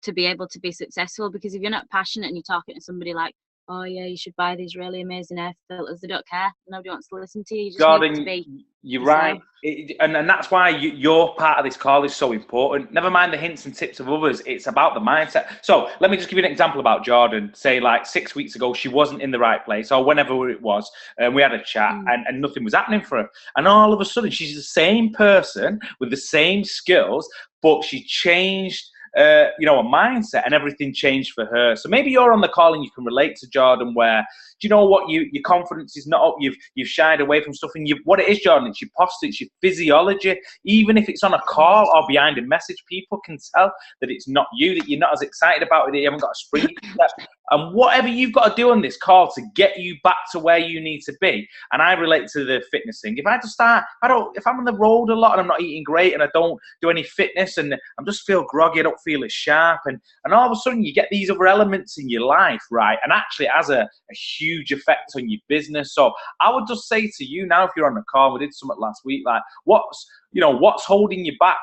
to be able to be successful. Because if you're not passionate and you're talking to somebody like, oh yeah, you should buy these really amazing air filters, they don't care. Nobody wants to listen to you. You just
Jordan,
need to be
you're
yourself.
right. And that's why your part of this call is so important. Never mind the hints and tips of others. It's about the mindset. So let me just give you an example about Jordan. Say like 6 weeks ago, she wasn't in the right place, or whenever it was, and we had a chat, and nothing was happening for her. And all of a sudden, she's the same person with the same skills, but she changed a mindset, and everything changed for her. So maybe you're on the call and you can relate to Jordan, where, do you know what, your confidence is not up, you've shied away from stuff, and what it is, Jordan, it's your posture, it's your physiology. Even if it's on a call or behind a message, people can tell that it's not you, that you're not as excited about it, that you haven't got a spring in your step. And whatever you've got to do on this call to get you back to where you need to be. And I relate to the fitness thing. If I'm on the road a lot and I'm not eating great and I don't do any fitness and I just feel groggy, I don't feel as sharp, and all of a sudden you get these other elements in your life, right? And actually it has a huge effect on your business. So I would just say to you now, if you're on the call, we did something last week, like what's holding you back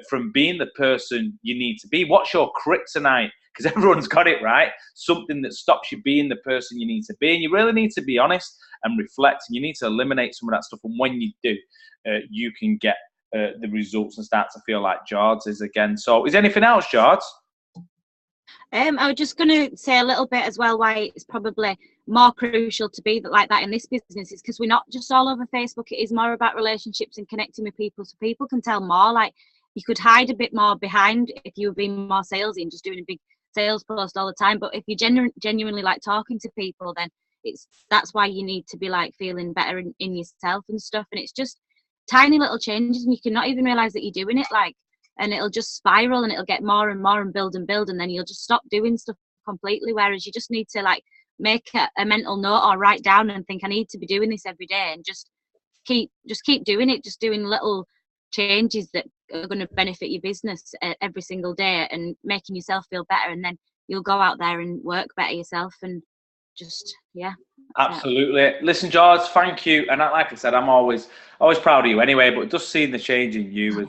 from being the person you need to be. What's your kryptonite? Because everyone's got it, right? Something that stops you being the person you need to be. And you really need to be honest and reflect. And you need to eliminate some of that stuff. And when you do, you can get the results and start to feel like George is again. So is there anything else, George?
I was just going to say a little bit as well why it's probably more crucial to be like that in this business is because we're not just all over Facebook. It is more about relationships and connecting with people, so people can tell more. Like, you could hide a bit more behind if you were being more salesy and just doing a big sales post all the time. But if you genuinely like talking to people, then that's why you need to be like feeling better in yourself and stuff. And it's just tiny little changes, and you can not even realize that you're doing it. Like, and it'll just spiral and it'll get more and more and build, and then you'll just stop doing stuff completely. Whereas you just need to like make a mental note or write down and think, I need to be doing this every day, and just keep doing it, just doing little changes that are going to benefit your business every single day and making yourself feel better. And then you'll go out there and work better yourself, and just, yeah.
Absolutely. Listen, George, thank you. And like I said, I'm always proud of you anyway, but just seeing the change in you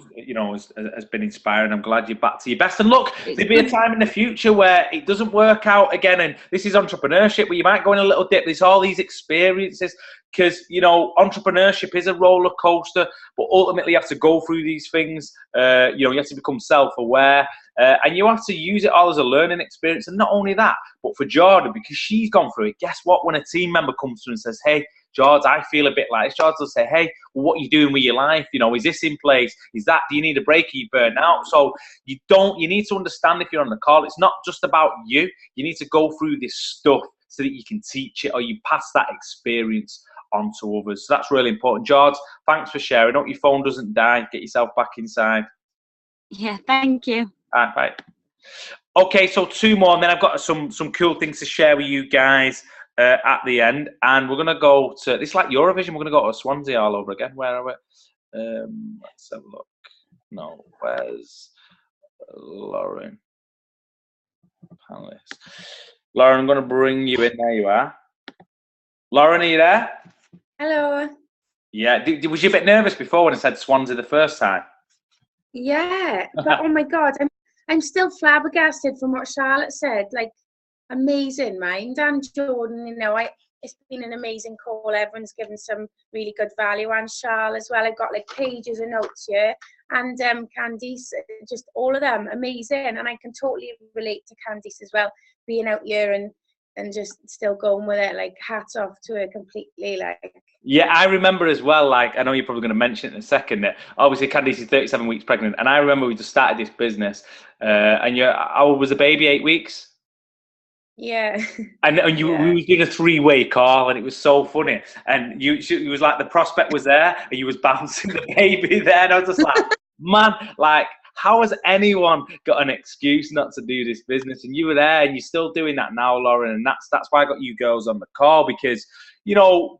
has been inspiring. I'm glad you're back to your best. And look, there'll be a time in the future where it doesn't work out again, and this is entrepreneurship, where you might go in a little dip. There's all these experiences, because, entrepreneurship is a roller coaster, but ultimately you have to go through these things. You have to become self-aware, and you have to use it all as a learning experience. And not only that, but for Jordan, because she's gone through it, guess what? When a team member comes through and says, hey, George, I feel a bit like this, George will say, hey, well, what are you doing with your life? Is this in place? Do you need a break? Are you burnt out? So you need to understand, if you're on the call, it's not just about you. You need to go through this stuff so that you can teach it, or you pass that experience on to others. So that's really important. George, thanks for sharing. Hope your phone doesn't die. Get yourself back inside.
Yeah, thank you.
All right, bye. Okay, so 2 more, and then I've got some cool things to share with you guys at the end. And we're going to go to, it's like Eurovision, we're going to go to Swansea all over again. Where are we? Let's have a look. No, where's Lauren? Palace. Lauren, I'm going to bring you in. There you are. Lauren, are you there?
Hello.
Yeah, was you a bit nervous before when I said Swansea the first time?
Yeah, but oh my God, I'm still flabbergasted from what Charlotte said. Like, amazing, mind. And Jordan, it's been an amazing call. Everyone's given some really good value, and Charlotte as well. I've got like pages of notes here, and Candice, just all of them amazing. And I can totally relate to Candice as well, being out here and just still going with it. Like, hats off to her completely. Like,
yeah, I remember as well, like, I know you're probably going to mention it in a second, that obviously Candice is 37 weeks pregnant, and I remember we just started this business, and how was the baby, 8 weeks?
Yeah.
And we was doing a 3-way call, and it was so funny, and it was like the prospect was there, and you was bouncing the baby there, and I was just like, man, like, how has anyone got an excuse not to do this business? And you were there, and you're still doing that now, Lauren, and that's why I got you girls on the call, because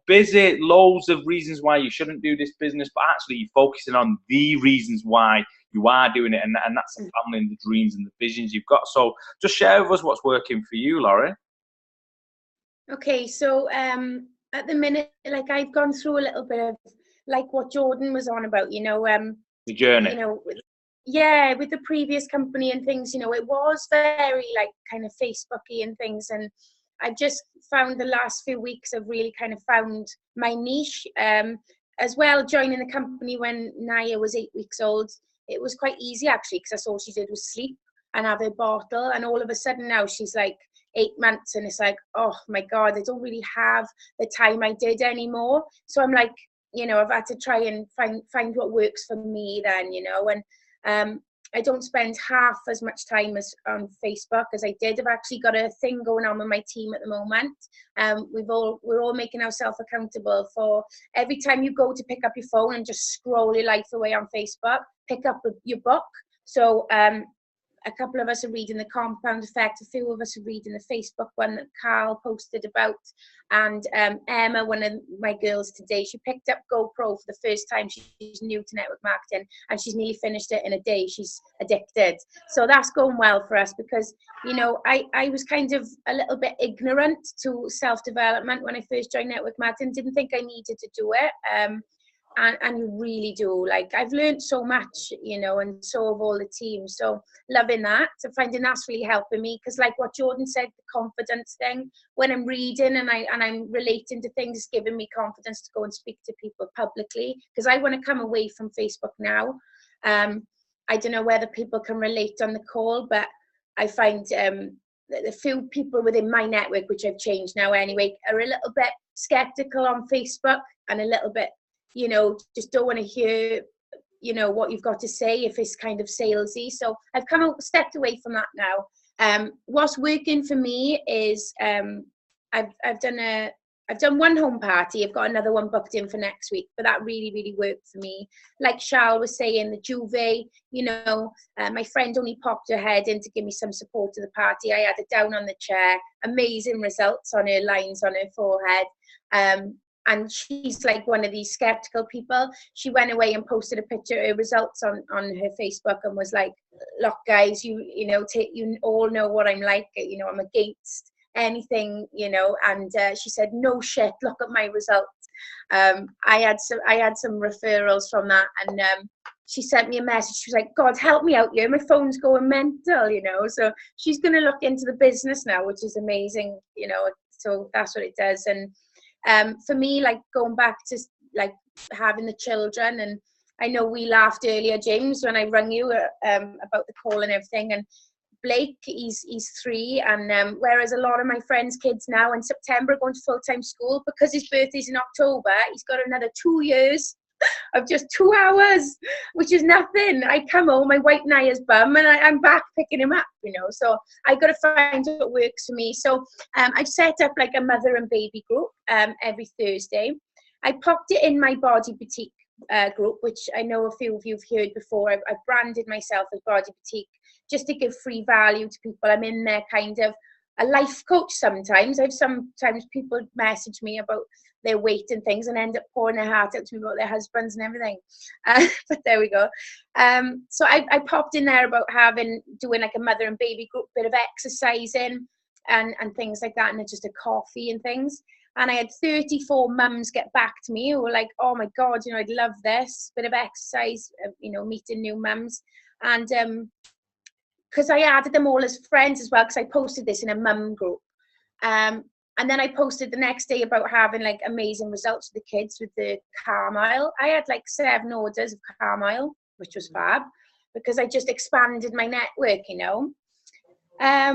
busy, loads of reasons why you shouldn't do this business, but actually you're focusing on the reasons why you are doing it, and that's the family and the dreams and the visions you've got. So just share with us what's working for you, Laurie.
Okay, so at the minute, like, I've gone through a little bit of like what Jordan was on about,
the journey.
Yeah, with the previous company and things, it was very like kind of Facebooky and things, and I've just found the last few weeks I've really kind of found my niche. As well, joining the company when Naya was 8 weeks old, it was quite easy actually, because that's all she did was sleep and have a bottle, and all of a sudden now she's like 8 months, and it's like, oh my God, I don't really have the time I did anymore. So I'm like, I've had to try and find what works for me then, and I don't spend half as much time as on Facebook as I did. I've actually got a thing going on with my team at the moment. We're all making ourselves accountable for every time you go to pick up your phone and just scroll your life away on Facebook, pick up your book. So a couple of us are reading The Compound Effect. A few of us are reading the Facebook one that Carl posted about. And Emma, one of my girls today, she picked up GoPro for the first time. She's new to network marketing, and she's nearly finished it in a day. She's addicted. So that's going well for us, because, I was kind of a little bit ignorant to self-development when I first joined network marketing. Didn't think I needed to do it. and you really do. Like, I've learned so much, you know, and so have all the team. So loving that, so finding that's really helping me, because like what Jordan said, the confidence thing, when I'm reading and I'm relating to things, it's giving me confidence to go and speak to people publicly, because I want to come away from Facebook now. I don't know whether people can relate on the call, but I find the few people within my network, which I've changed now anyway, are a little bit skeptical on Facebook, and a little bit, you know, just don't want to hear, you know, what you've got to say if it's kind of salesy. So I've stepped away from that now. What's working for me is I've done one home party. I've got another one booked in for next week, but that really, really worked for me. Like Charles was saying, the Juve, you know, my friend only popped her head in to give me some support to the party. I had her down on the chair, amazing results on her lines on her forehead. And she's like one of these skeptical people. She went away and posted a picture of her results on her Facebook and was like, look, guys, you know, you all know what I'm like. You know, I'm against anything, you know. And she said, no shit, look at my results. I had some referrals from that, and she sent me a message. She was like, God, help me out here, my phone's going mental, you know. So she's going to look into the business now, which is amazing, you know. So that's what it does. And for me, like going back to like having the children, and I know we laughed earlier, James, when I rang you about the call and everything, and Blake, he's 3, and whereas a lot of my friends' kids now in September are going to full-time school, because his birthday's in October, he's got another 2 years of just 2 hours, which is nothing. I come home, I wipe Naya's bum, and I'm back picking him up, you know. So I got to find what works for me. So I've set up like a mother and baby group every Thursday. I popped it in my Body Boutique group, which I know a few of you have heard before. I've branded myself as Body Boutique just to give free value to people. I'm in there kind of a life coach sometimes. Sometimes people message me about their weight and things and end up pouring their heart out to me about their husbands and everything. But there we go. So I popped in there about doing like a mother and baby group, bit of exercising and things like that, and just a coffee and things. And I had 34 mums get back to me who were like, oh my God, you know, I'd love this bit of exercise, you know, meeting new mums. And because I added them all as friends as well, because I posted this in a mum group. And then I posted the next day about having like amazing results with the kids with the Carmyle. I had like 7 orders of Carmyle, which was fab, because I just expanded my network, you know.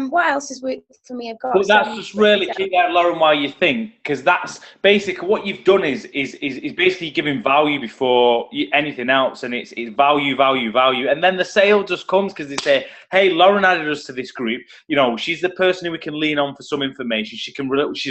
What else has worked for me? I've got.
Well, that's just really keep that, Lauren, while you think, because that's basically what you've done is basically giving value before anything else, and it's value, and then the sale just comes because they say, hey, Lauren added us to this group. You know, she's the person who we can lean on for some information. She's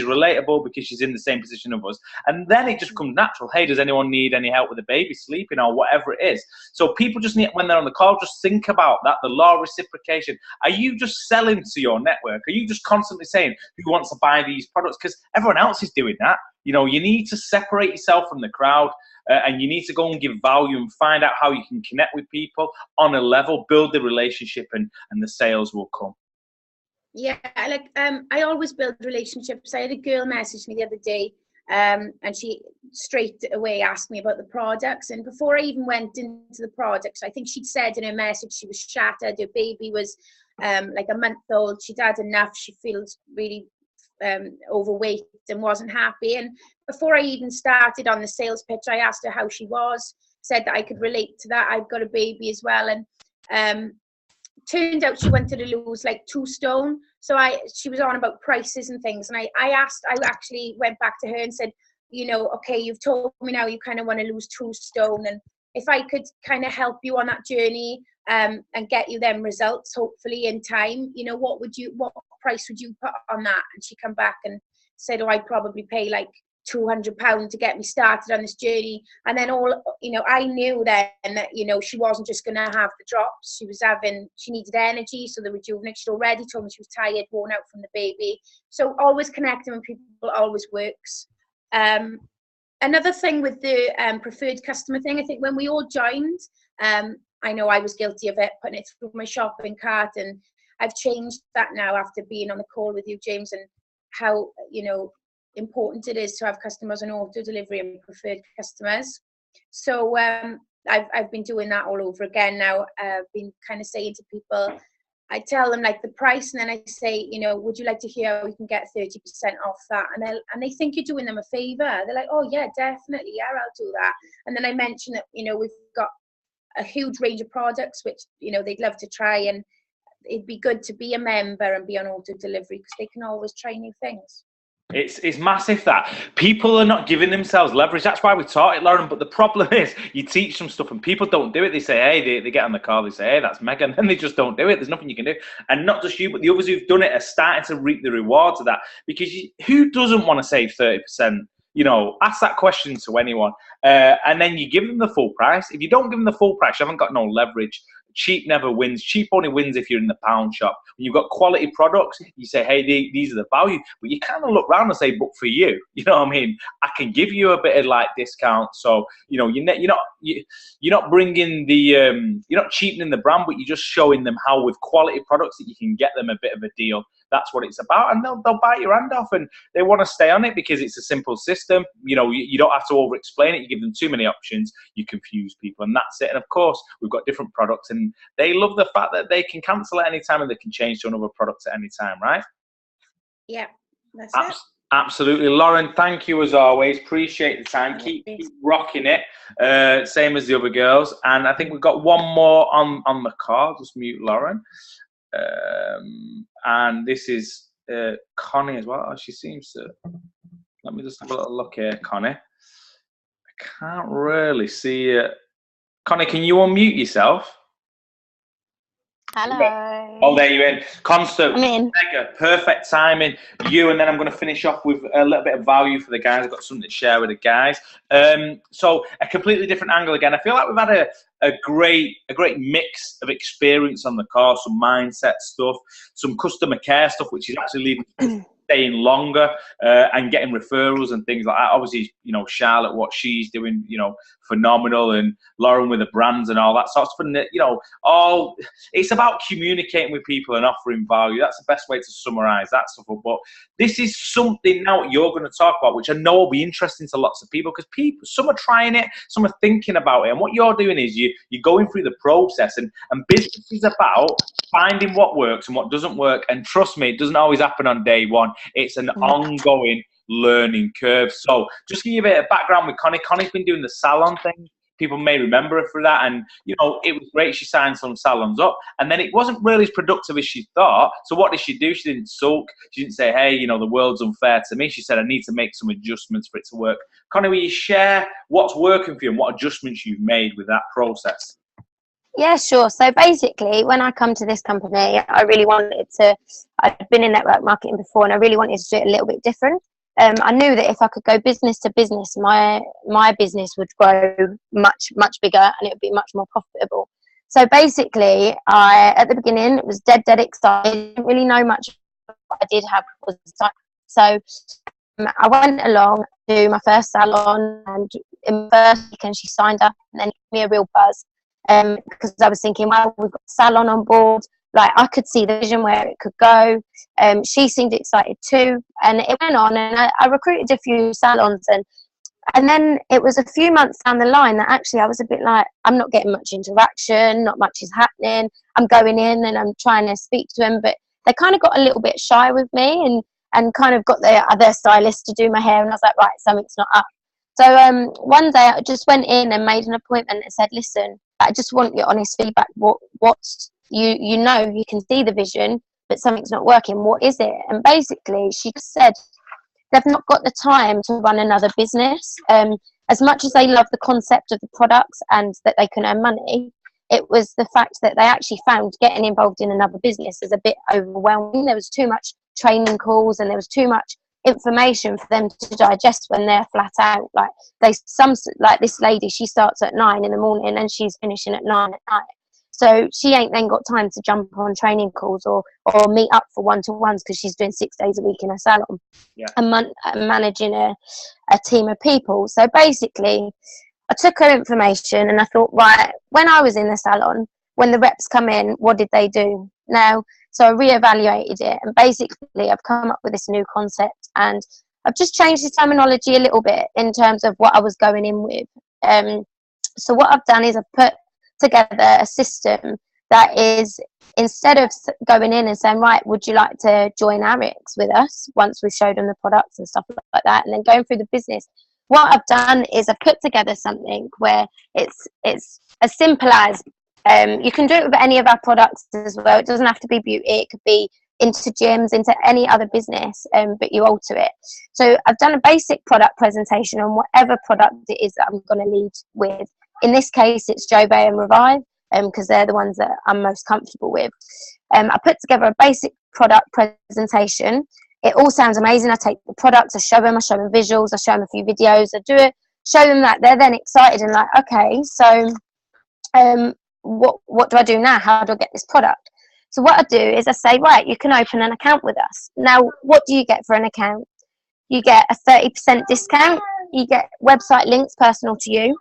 relatable because she's in the same position of us, and then it just comes natural. Hey, does anyone need any help with the baby sleeping or whatever it is? So people just need, when they're on the call, just think about that, the law of reciprocation. Are you just selling to your network? Are you just constantly saying who wants to buy these products? Because everyone else is doing that. You know, you need to separate yourself from the crowd, and you need to go and give value and find out how you can connect with people on a level, build the relationship, and the sales will come.
Yeah, like I always build relationships. I had a girl message me the other day, and she straight away asked me about the products, and before I even went into the products, I think she'd said in her message she was shattered. Her baby was like a month old. She'd had enough. She feels really overweight and wasn't happy. And before I even started on the sales pitch, I asked her how she was, said that I could relate to that. I've got a baby as well, and turned out she wanted to lose like 2 stone. So she was on about prices and things, and I actually went back to her and said, you know, okay, you've told me now you kind of want to lose 2 stone, and if I could kind of help you on that journey and get you them results, hopefully in time, you know, what price would you put on that? And she come back and said, oh, I'd probably pay like £200 to get me started on this journey. And then I knew then that, you know, she wasn't just going to have the drops. She needed energy. So the rejuvenate, she'd already told me she was tired, worn out from the baby. So always connecting with people always works. Another thing with the preferred customer thing, I think when we all joined, I know I was guilty of it, putting it through my shopping cart, and I've changed that now after being on the call with you, James, and how, you know, important it is to have customers on auto delivery and preferred customers. So I've been doing that all over again now. I've been kind of saying to people, I tell them like the price, and then I say, you know, would you like to hear how you can get 30% off that? And they think you're doing them a favor. They're like, oh yeah, definitely, yeah, I'll do that. And then I mention that, you know, we've got a huge range of products which, you know, they'd love to try, and it'd be good to be a member and be on auto delivery because they can always try new things.
It's massive that people are not giving themselves leverage. That's why we taught it, Lauren. But the problem is, you teach them stuff and people don't do it. They say, hey, they get on the car, they say, hey, that's mega, and then they just don't do it. There's nothing you can do. And not just you, but the others who've done it are starting to reap the rewards of that. Because who doesn't want to save 30%? You know, ask that question to anyone. And then you give them the full price. If you don't give them the full price, you haven't got no leverage. Cheap never wins. Cheap only wins if you're in the pound shop. When you've got quality products, you say, hey, these are the value. But you kind of look around and say, but for you, you know what I mean? I can give you a bit of like discount. So, you know, you're not bringing the, you're not cheapening the brand, but you're just showing them how with quality products that you can get them a bit of a deal. That's what it's about, and they'll bite your hand off, and they want to stay on it because it's a simple system. You know, you don't have to over-explain it. You give them too many options, you confuse people, and that's it. And of course, we've got different products, and they love the fact that they can cancel at any time and they can change to another product at any time, right?
Yeah, that's it.
Absolutely, Lauren. Thank you as always. Appreciate the time. Keep rocking it. Same as the other girls, and I think we've got one more on the call. Just mute Lauren. And this is Connie as well. She seems to. Let me just have a little look here, Connie. I can't really see it. Connie, can you unmute yourself?
Hello.
Oh, there you're in. Constant.
I'm in.
Mega, perfect timing. You, and then I'm going to finish off with a little bit of value for the guys. I've got something to share with the guys. So a completely different angle again. I feel like we've had a great mix of experience on the car, some mindset stuff, some customer care stuff, which is actually leading to staying longer and getting referrals and things like that. Obviously, you know, Charlotte, what she's doing, you know, phenomenal, and Lauren with the brands and all that sort of stuff. And, you know, it's about communicating with people and offering value. That's the best way to summarize that stuff. But this is something now you're going to talk about, which I know will be interesting to lots of people, because some are trying it, some are thinking about it. And what you're doing is you're going through the process, and business is about finding what works and what doesn't work. And trust me, it doesn't always happen on day one. It's an ongoing learning curve. So just give you a bit of background with Connie. Connie's been doing the salon thing. People may remember her for that. And, you know, it was great. She signed some salons up. And then it wasn't really as productive as she thought. So what did she do? She didn't sulk. She didn't say, hey, you know, the world's unfair to me. She said, I need to make some adjustments for it to work. Connie, will you share what's working for you and what adjustments you've made with that process?
Yeah, sure. So basically, when I come to this company, I'd been in network marketing before, and I really wanted to do it a little bit different. I knew that if I could go business to business, my business would grow much, much bigger, and it would be much more profitable. So basically, at the beginning, it was dead excited. I didn't really know much. What I did have was excitement. So I went along to my first salon, and in the first weekend, she signed up, and then gave me a real buzz. Because I was thinking, well, we've got a salon on board, like I could see the vision where it could go. She seemed excited too, and it went on, and I recruited a few salons, and then it was a few months down the line that actually I was a bit like, I'm not getting much interaction, not much is happening. I'm going in and I'm trying to speak to them, but they kind of got a little bit shy with me, and kind of got their other stylist to do my hair, and I was like, right, something's not up. So one day I just went in and made an appointment and said, listen, I just want your honest feedback. What's you know, you can see the vision, but something's not working. What is it? And basically she said they've not got the time to run another business. As much as they love the concept of the products and that they can earn money, it was the fact that they actually found getting involved in another business is a bit overwhelming. There was too much training calls, and there was too much information for them to digest when they're flat out. Like this lady, she starts at 9 in the morning and she's finishing at 9 at night. So she ain't then got time to jump on training calls or meet up for one-to-ones, because she's doing 6 days a week in a salon, and managing a team of people. So basically, I took her information and I thought, right, when I was in the salon, when the reps come in, what did they do? So I reevaluated it, and basically I've come up with this new concept, and I've just changed the terminology a little bit in terms of what I was going in with. So what I've done is I've put together a system that is, instead of going in and saying, right, would you like to join Arix with us once we've showed them the products and stuff like that, and then going through the business, what I've done is I've put together something where it's as simple as, you can do it with any of our products as well. It doesn't have to be beauty. It could be into gyms, into any other business, but you alter it. So I've done a basic product presentation on whatever product it is that I'm going to lead with. In this case, it's Jove and Revive, because they're the ones that I'm most comfortable with. I put together a basic product presentation. It all sounds amazing. I take the products, I show them visuals, I show them a few videos, I do it, show them that. They're then excited and like, okay, so what do I do now? How do I get this product? So what I do is I say, right, you can open an account with us. Now, what do you get for an account? You get a 30% discount. You get website links personal to you.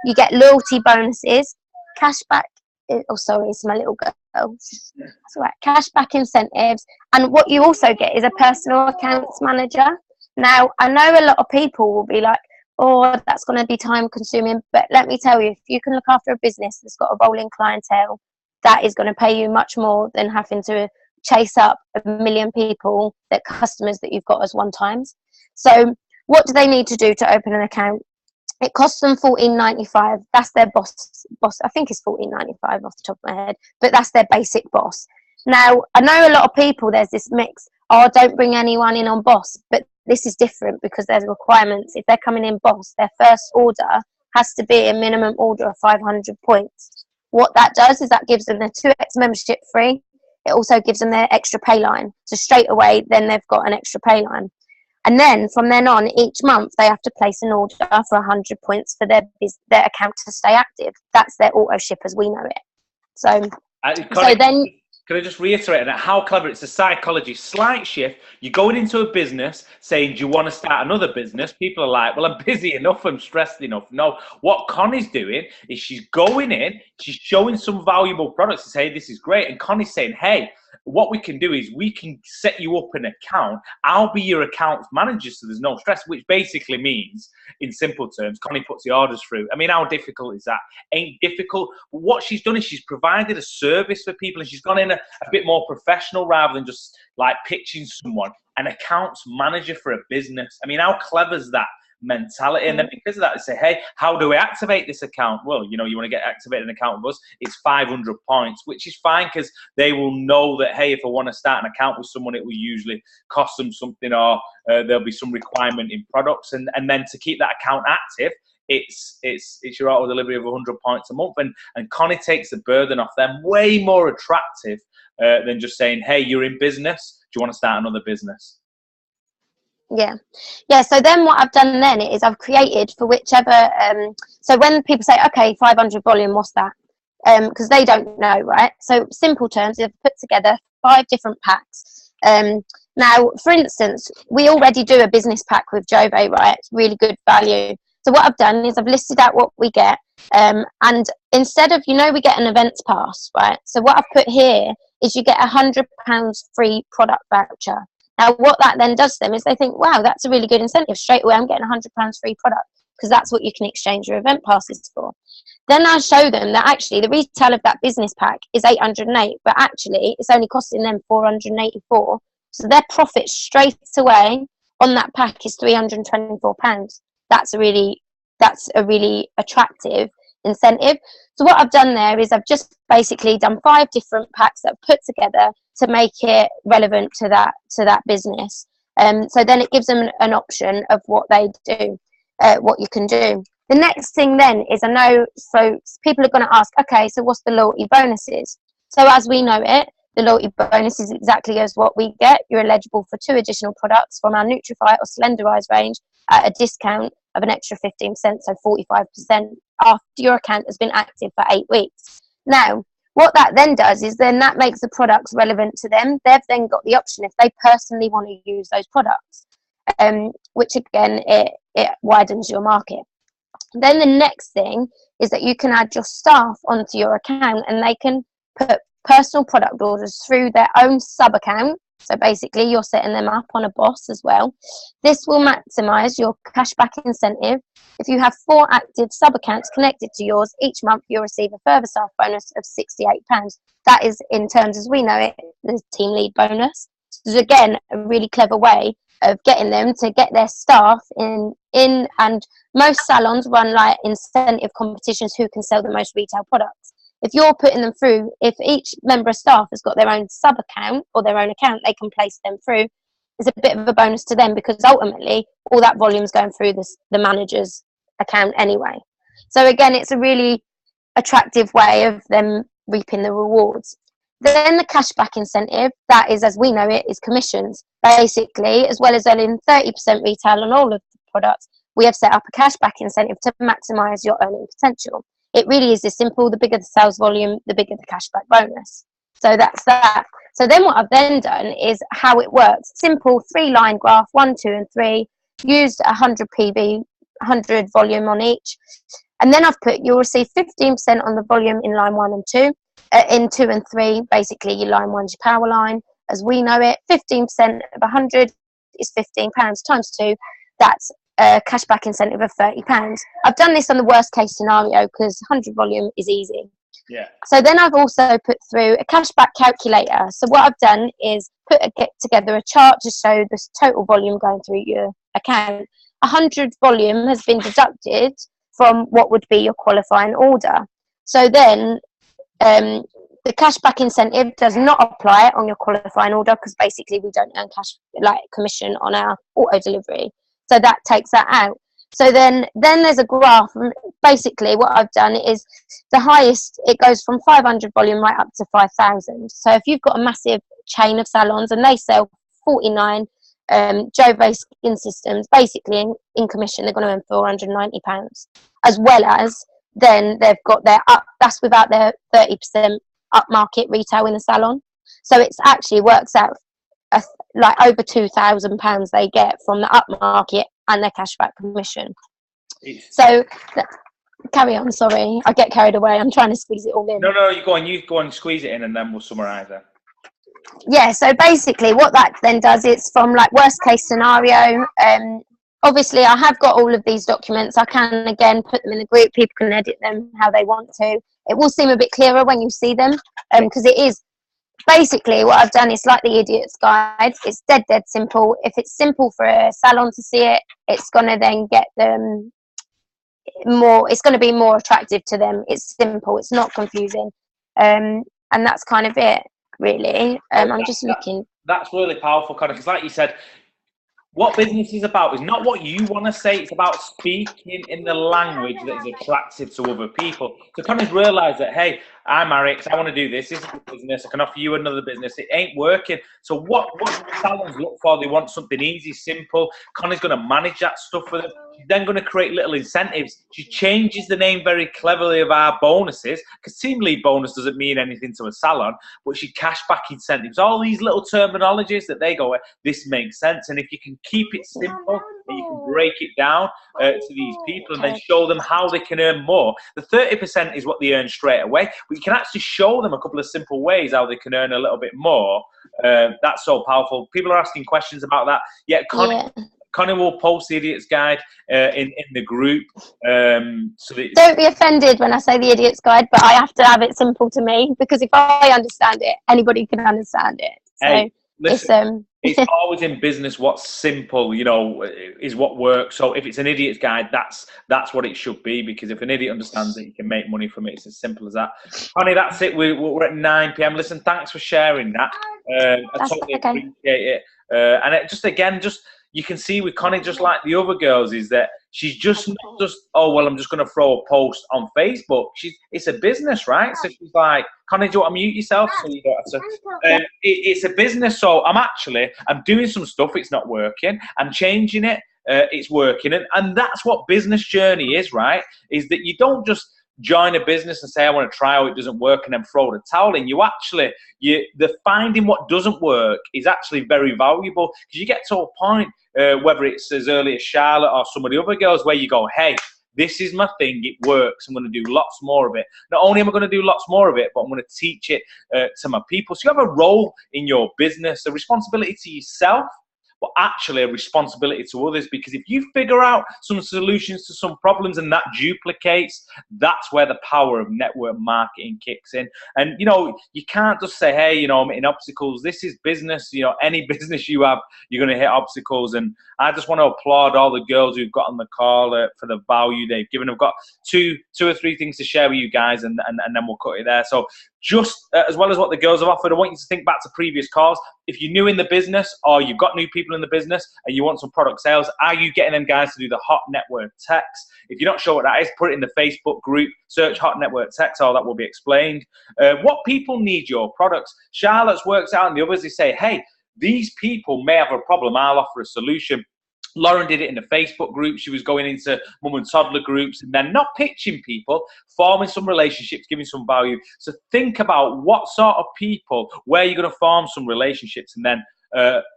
You get loyalty bonuses, cashback. Oh, sorry, it's my little girl. That's all right. Cashback incentives. And what you also get is a personal accounts manager. Now, I know a lot of people will be like, oh, that's going to be time consuming. But let me tell you, if you can look after a business that's got a rolling clientele, that is going to pay you much more than having to chase up 1 million people, that customers that you've got as one times. So what do they need to do to open an account? It costs them $14.95. That's their boss. I think it's $14.95 off the top of my head, but that's their basic boss. Now, I know a lot of people, there's this mix, oh, don't bring anyone in on boss, but this is different because there's requirements. If they're coming in boss, their first order has to be a minimum order of 500 points. What that does is that gives them their 2x membership free. It also gives them their extra pay line. So straight away, then they've got an extra pay line. And then from then on, each month, they have to place an order for 100 points for their account to stay active. That's their auto ship as we know it. So then...
Can I just reiterate that? How clever, it's a psychology, slight shift. You're going into a business saying, do you want to start another business? People are like, well, I'm busy enough, I'm stressed enough. No, what Connie's doing is she's going in, she's showing some valuable products to say, this is great. And Connie's saying, hey, what we can do is we can set you up an account. I'll be your account manager, so there's no stress, which basically means, in simple terms, Connie puts the orders through. I mean, how difficult is that? Ain't difficult. What she's done is she's provided a service for people, and she's gone in a bit more professional rather than just like pitching someone, an accounts manager for a business. I mean, how clever is that mentality? And then because of that, they say, hey, how do we activate this account? Well, you know, you want to get activated an account with us, it's 500 points, which is fine because they will know that, hey, if I want to start an account with someone, it will usually cost them something, or there'll be some requirement in products, and then to keep that account active, it's your auto delivery of 100 points a month, and Connie takes the burden off them. Way more attractive than just saying, hey, you're in business, do you want to start another business?
Yeah. So then what I've done then is I've created for whichever, so when people say, okay, 500 volume, what's that? Because they don't know, right? So simple terms, I've put together 5 different packs. Now, for instance, we already do a business pack with Jove, right? It's really good value. So what I've done is I've listed out what we get. And instead of, we get an events pass, right? So what I've put here is you get £100 free product voucher. Now, what that then does to them is they think, wow, that's a really good incentive. Straight away, I'm getting £100 free product, because that's what you can exchange your event passes for. Then I show them that actually the retail of that business pack is 808, but actually it's only costing them 484. So their profit straight away on that pack is £324. That's a really attractive incentive. So what I've done there is I've just basically done 5 different packs that I've put together to make it relevant to that business. So then it gives them an option of what they do, what you can do. The next thing then is, I know, so people are going to ask, okay, so what's the loyalty bonuses? So as we know it, the loyalty bonus is exactly as what we get. You're eligible for 2 additional products from our Nutrify or Slenderize range at a discount of an extra 15%, so 45% after your account has been active for 8 weeks. Now, what that then does is then that makes the products relevant to them. They've then got the option if they personally want to use those products, which again, it widens your market. Then the next thing is that you can add your staff onto your account, and they can put personal product orders through their own sub account
So basically, you're setting them up on a boss as well. This will maximise your cashback incentive. If you have 4 active sub-accounts connected to yours, each month you'll receive a further staff bonus of £68. That is, in terms as we know it, the team lead bonus. So again, a really clever way of getting them to get their staff in, and most salons run like incentive competitions who can sell the most retail products. If you're putting them through, if each member of staff has got their own sub account or their own account, they can place them through. It's a bit of a bonus to them because ultimately all that volume is going through the manager's account anyway. So again, it's a really attractive way of them reaping the rewards. Then the cashback incentive, that is, as we know it, is commissions. Basically, as well as earning 30% retail on all of the products, we have set up a cashback incentive to maximise your earning potential. It really is this simple. The bigger the sales volume, the bigger the cashback bonus. So that's that. So then what I've then done is how it works. Simple 3-line graph, 1, 2 and 3. Used 100 PV, 100 volume on each. And then I've put, you'll receive 15% on the volume in line 1 and 2. In 2 and 3, basically your line 1's your power line. As we know it, 15% of 100 is £15 times 2. That's a cashback incentive of £30. I've done this on the worst case scenario because 100 volume is easy.
Yeah.
So then I've also put through a cashback calculator. So what I've done is get together a chart to show the total volume going through your account. 100 volume has been deducted from what would be your qualifying order. So then the cashback incentive does not apply on your qualifying order because basically we don't earn commission on our auto delivery. So that takes that out. So then there's a graph. Basically what I've done is the highest, it goes from 500 volume right up to 5,000. So if you've got a massive chain of salons and they sell 49 Jove skin systems, basically in commission they're going to earn £490, as well as then they've got their up, that's without their 30% upmarket retail in the salon. So it actually works out like over £2,000 they get from the upmarket and their cashback commission. So carry on, sorry, I get carried away, I'm trying to squeeze it all in.
No, you go on, squeeze it in and then we'll summarise it.
Yeah, so basically what that then does is from like worst case scenario, obviously I have got all of these documents. I can again put them in the group, people can edit them how they want to. It will seem a bit clearer when you see them because it is basically what I've done is like the idiot's guide. It's dead simple. If it's simple for a salon to see it, it's going to then get them more, it's going to be more attractive to them. It's simple, it's not confusing, and that's kind of it really. I'm just looking.
That's really powerful, Connie, because like you said, what business is about is not what you want to say, it's about speaking in the language that is attractive to other people. So Connie's realised that, hey, I'm Alex, I want to do this is a business, I can offer you another business, it ain't working. So what salons look for? They want something easy, simple. Connie's going to manage that stuff for them. She's then going to create little incentives. She changes the name very cleverly of our bonuses, because team lead bonus doesn't mean anything to a salon, but she cashback incentives, all these little terminologies that they go, this makes sense. And if you can keep it simple and you can break it down to these people and then show them how they can earn more, the 30% is what they earn straight away. We can actually show them a couple of simple ways how they can earn a little bit more. That's so powerful. People are asking questions about that. Yeah, Connie will post the Idiot's Guide in the group. So that
don't be offended when I say the Idiot's Guide, but I have to have it simple to me because if I understand it, anybody can understand it. So
hey, listen, it's always in business what's simple, is what works. So if it's an Idiot's Guide, that's what it should be, because if an idiot understands it, you can make money from it. It's as simple as that. Connie, that's it. We're at 9 p.m. Listen, thanks for sharing that. I totally appreciate it. And it just you can see with Connie, just like the other girls, is that she's just not just, oh, well, I'm just going to throw a post on Facebook. It's a business, right? So she's like, Connie, do you want to mute yourself? So you don't have to. It's a business, so I'm doing some stuff, it's not working. I'm changing it, it's working. And that's what business journey is, right? Is that you don't just join a business and say, I want to try how it doesn't work and then throw the towel in. The finding what doesn't work is actually very valuable, because you get to a point, whether it's as early as Charlotte or some of the other girls, where you go, hey, this is my thing, it works, I'm going to do lots more of it. Not only am I going to do lots more of it, but I'm going to teach it to my people. So you have a role in your business, a responsibility to yourself, but actually a responsibility to others, because if you figure out some solutions to some problems and that duplicates, that's where the power of network marketing kicks in. And, you know, you can't just say, hey, you know, I'm hitting obstacles. This is business. You know, any business you have, you're going to hit obstacles. And I just want to applaud all the girls who've got on the call for the value they've given. I've got two or three things to share with you guys, and then we'll cut it there. So just as well as what the girls have offered, I want you to think back to previous calls. If you're new in the business or you've got new people in the business and you want some product sales, are you getting them guys to do the Hot Network Text? If you're not sure what that is, put it in the Facebook group, search Hot Network Text, all that will be explained. What people need your products. Charlotte's works out and the others, they say, hey, these people may have a problem, I'll offer a solution. Lauren did it in the Facebook group. She was going into mum and toddler groups and then not pitching people, forming some relationships, giving some value. So think about what sort of people, where you're going to form some relationships, and then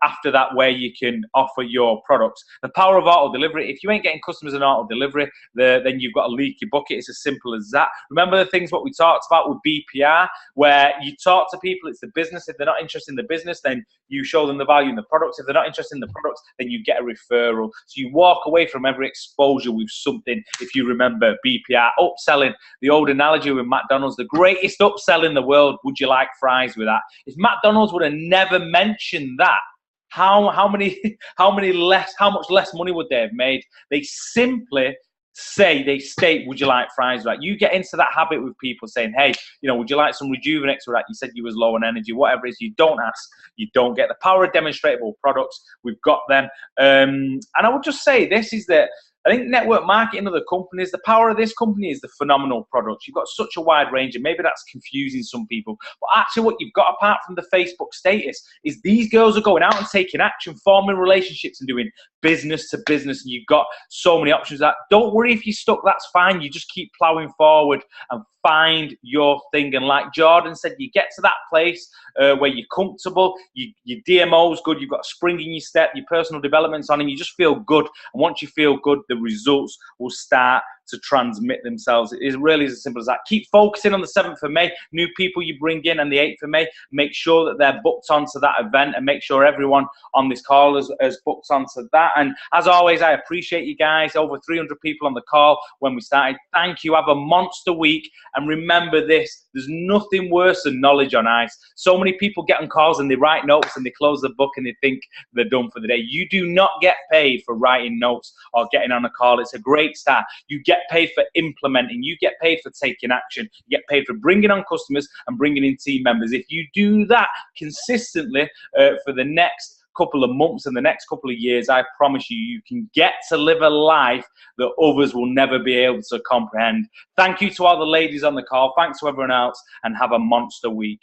after that, where you can offer your products. The power of auto delivery. If you ain't getting customers in auto delivery, then you've got to leak your bucket. It's as simple as that. Remember the things what we talked about with BPR, where you talk to people, it's the business. If they're not interested in the business, then you show them the value in the products. If they're not interested in the products, then you get a referral. So you walk away from every exposure with something. If you remember BPR, upselling, the old analogy with McDonald's, the greatest upsell in the world, would you like fries with that? If McDonald's would have never mentioned that, how much less money would they have made? They simply state, would you like fries with that? You get into that habit with people saying, hey, you know, would you like some Rejuvenex with that? You said you was low on energy, whatever it is. You don't ask, you don't get. The power of demonstrable products, we've got them. And I would just say this is that I think network marketing, other companies, the power of this company is the phenomenal products. You've got such a wide range, and maybe that's confusing some people. But actually what you've got, apart from the Facebook status, is these girls are going out and taking action, forming relationships and doing business to business, and you've got so many options. That don't worry if you're stuck, that's fine. You just keep plowing forward and find your thing. And like Jordan said, you get to that place where you're comfortable, your DMO's good, you've got a spring in your step, your personal development's on, and you just feel good. And once you feel good, the results will start to transmit themselves. It is really as simple as that. Keep focusing on the 7th of May, new people you bring in, and the 8th of May. Make sure that they're booked onto that event, and make sure everyone on this call has booked onto that. And as always, I appreciate you guys. Over 300 people on the call when we started. Thank you. Have a monster week. And remember this, there's nothing worse than knowledge on ice. So many people get on calls and they write notes and they close the book and they think they're done for the day. You do not get paid for writing notes or getting on a call. It's a great start. You get paid for implementing. You get paid for taking action. You get paid for bringing on customers and bringing in team members. If you do that consistently for the next couple of months and the next couple of years, I promise you, you can get to live a life that others will never be able to comprehend. Thank you to all the ladies on the call. Thanks to everyone else, and have a monster week.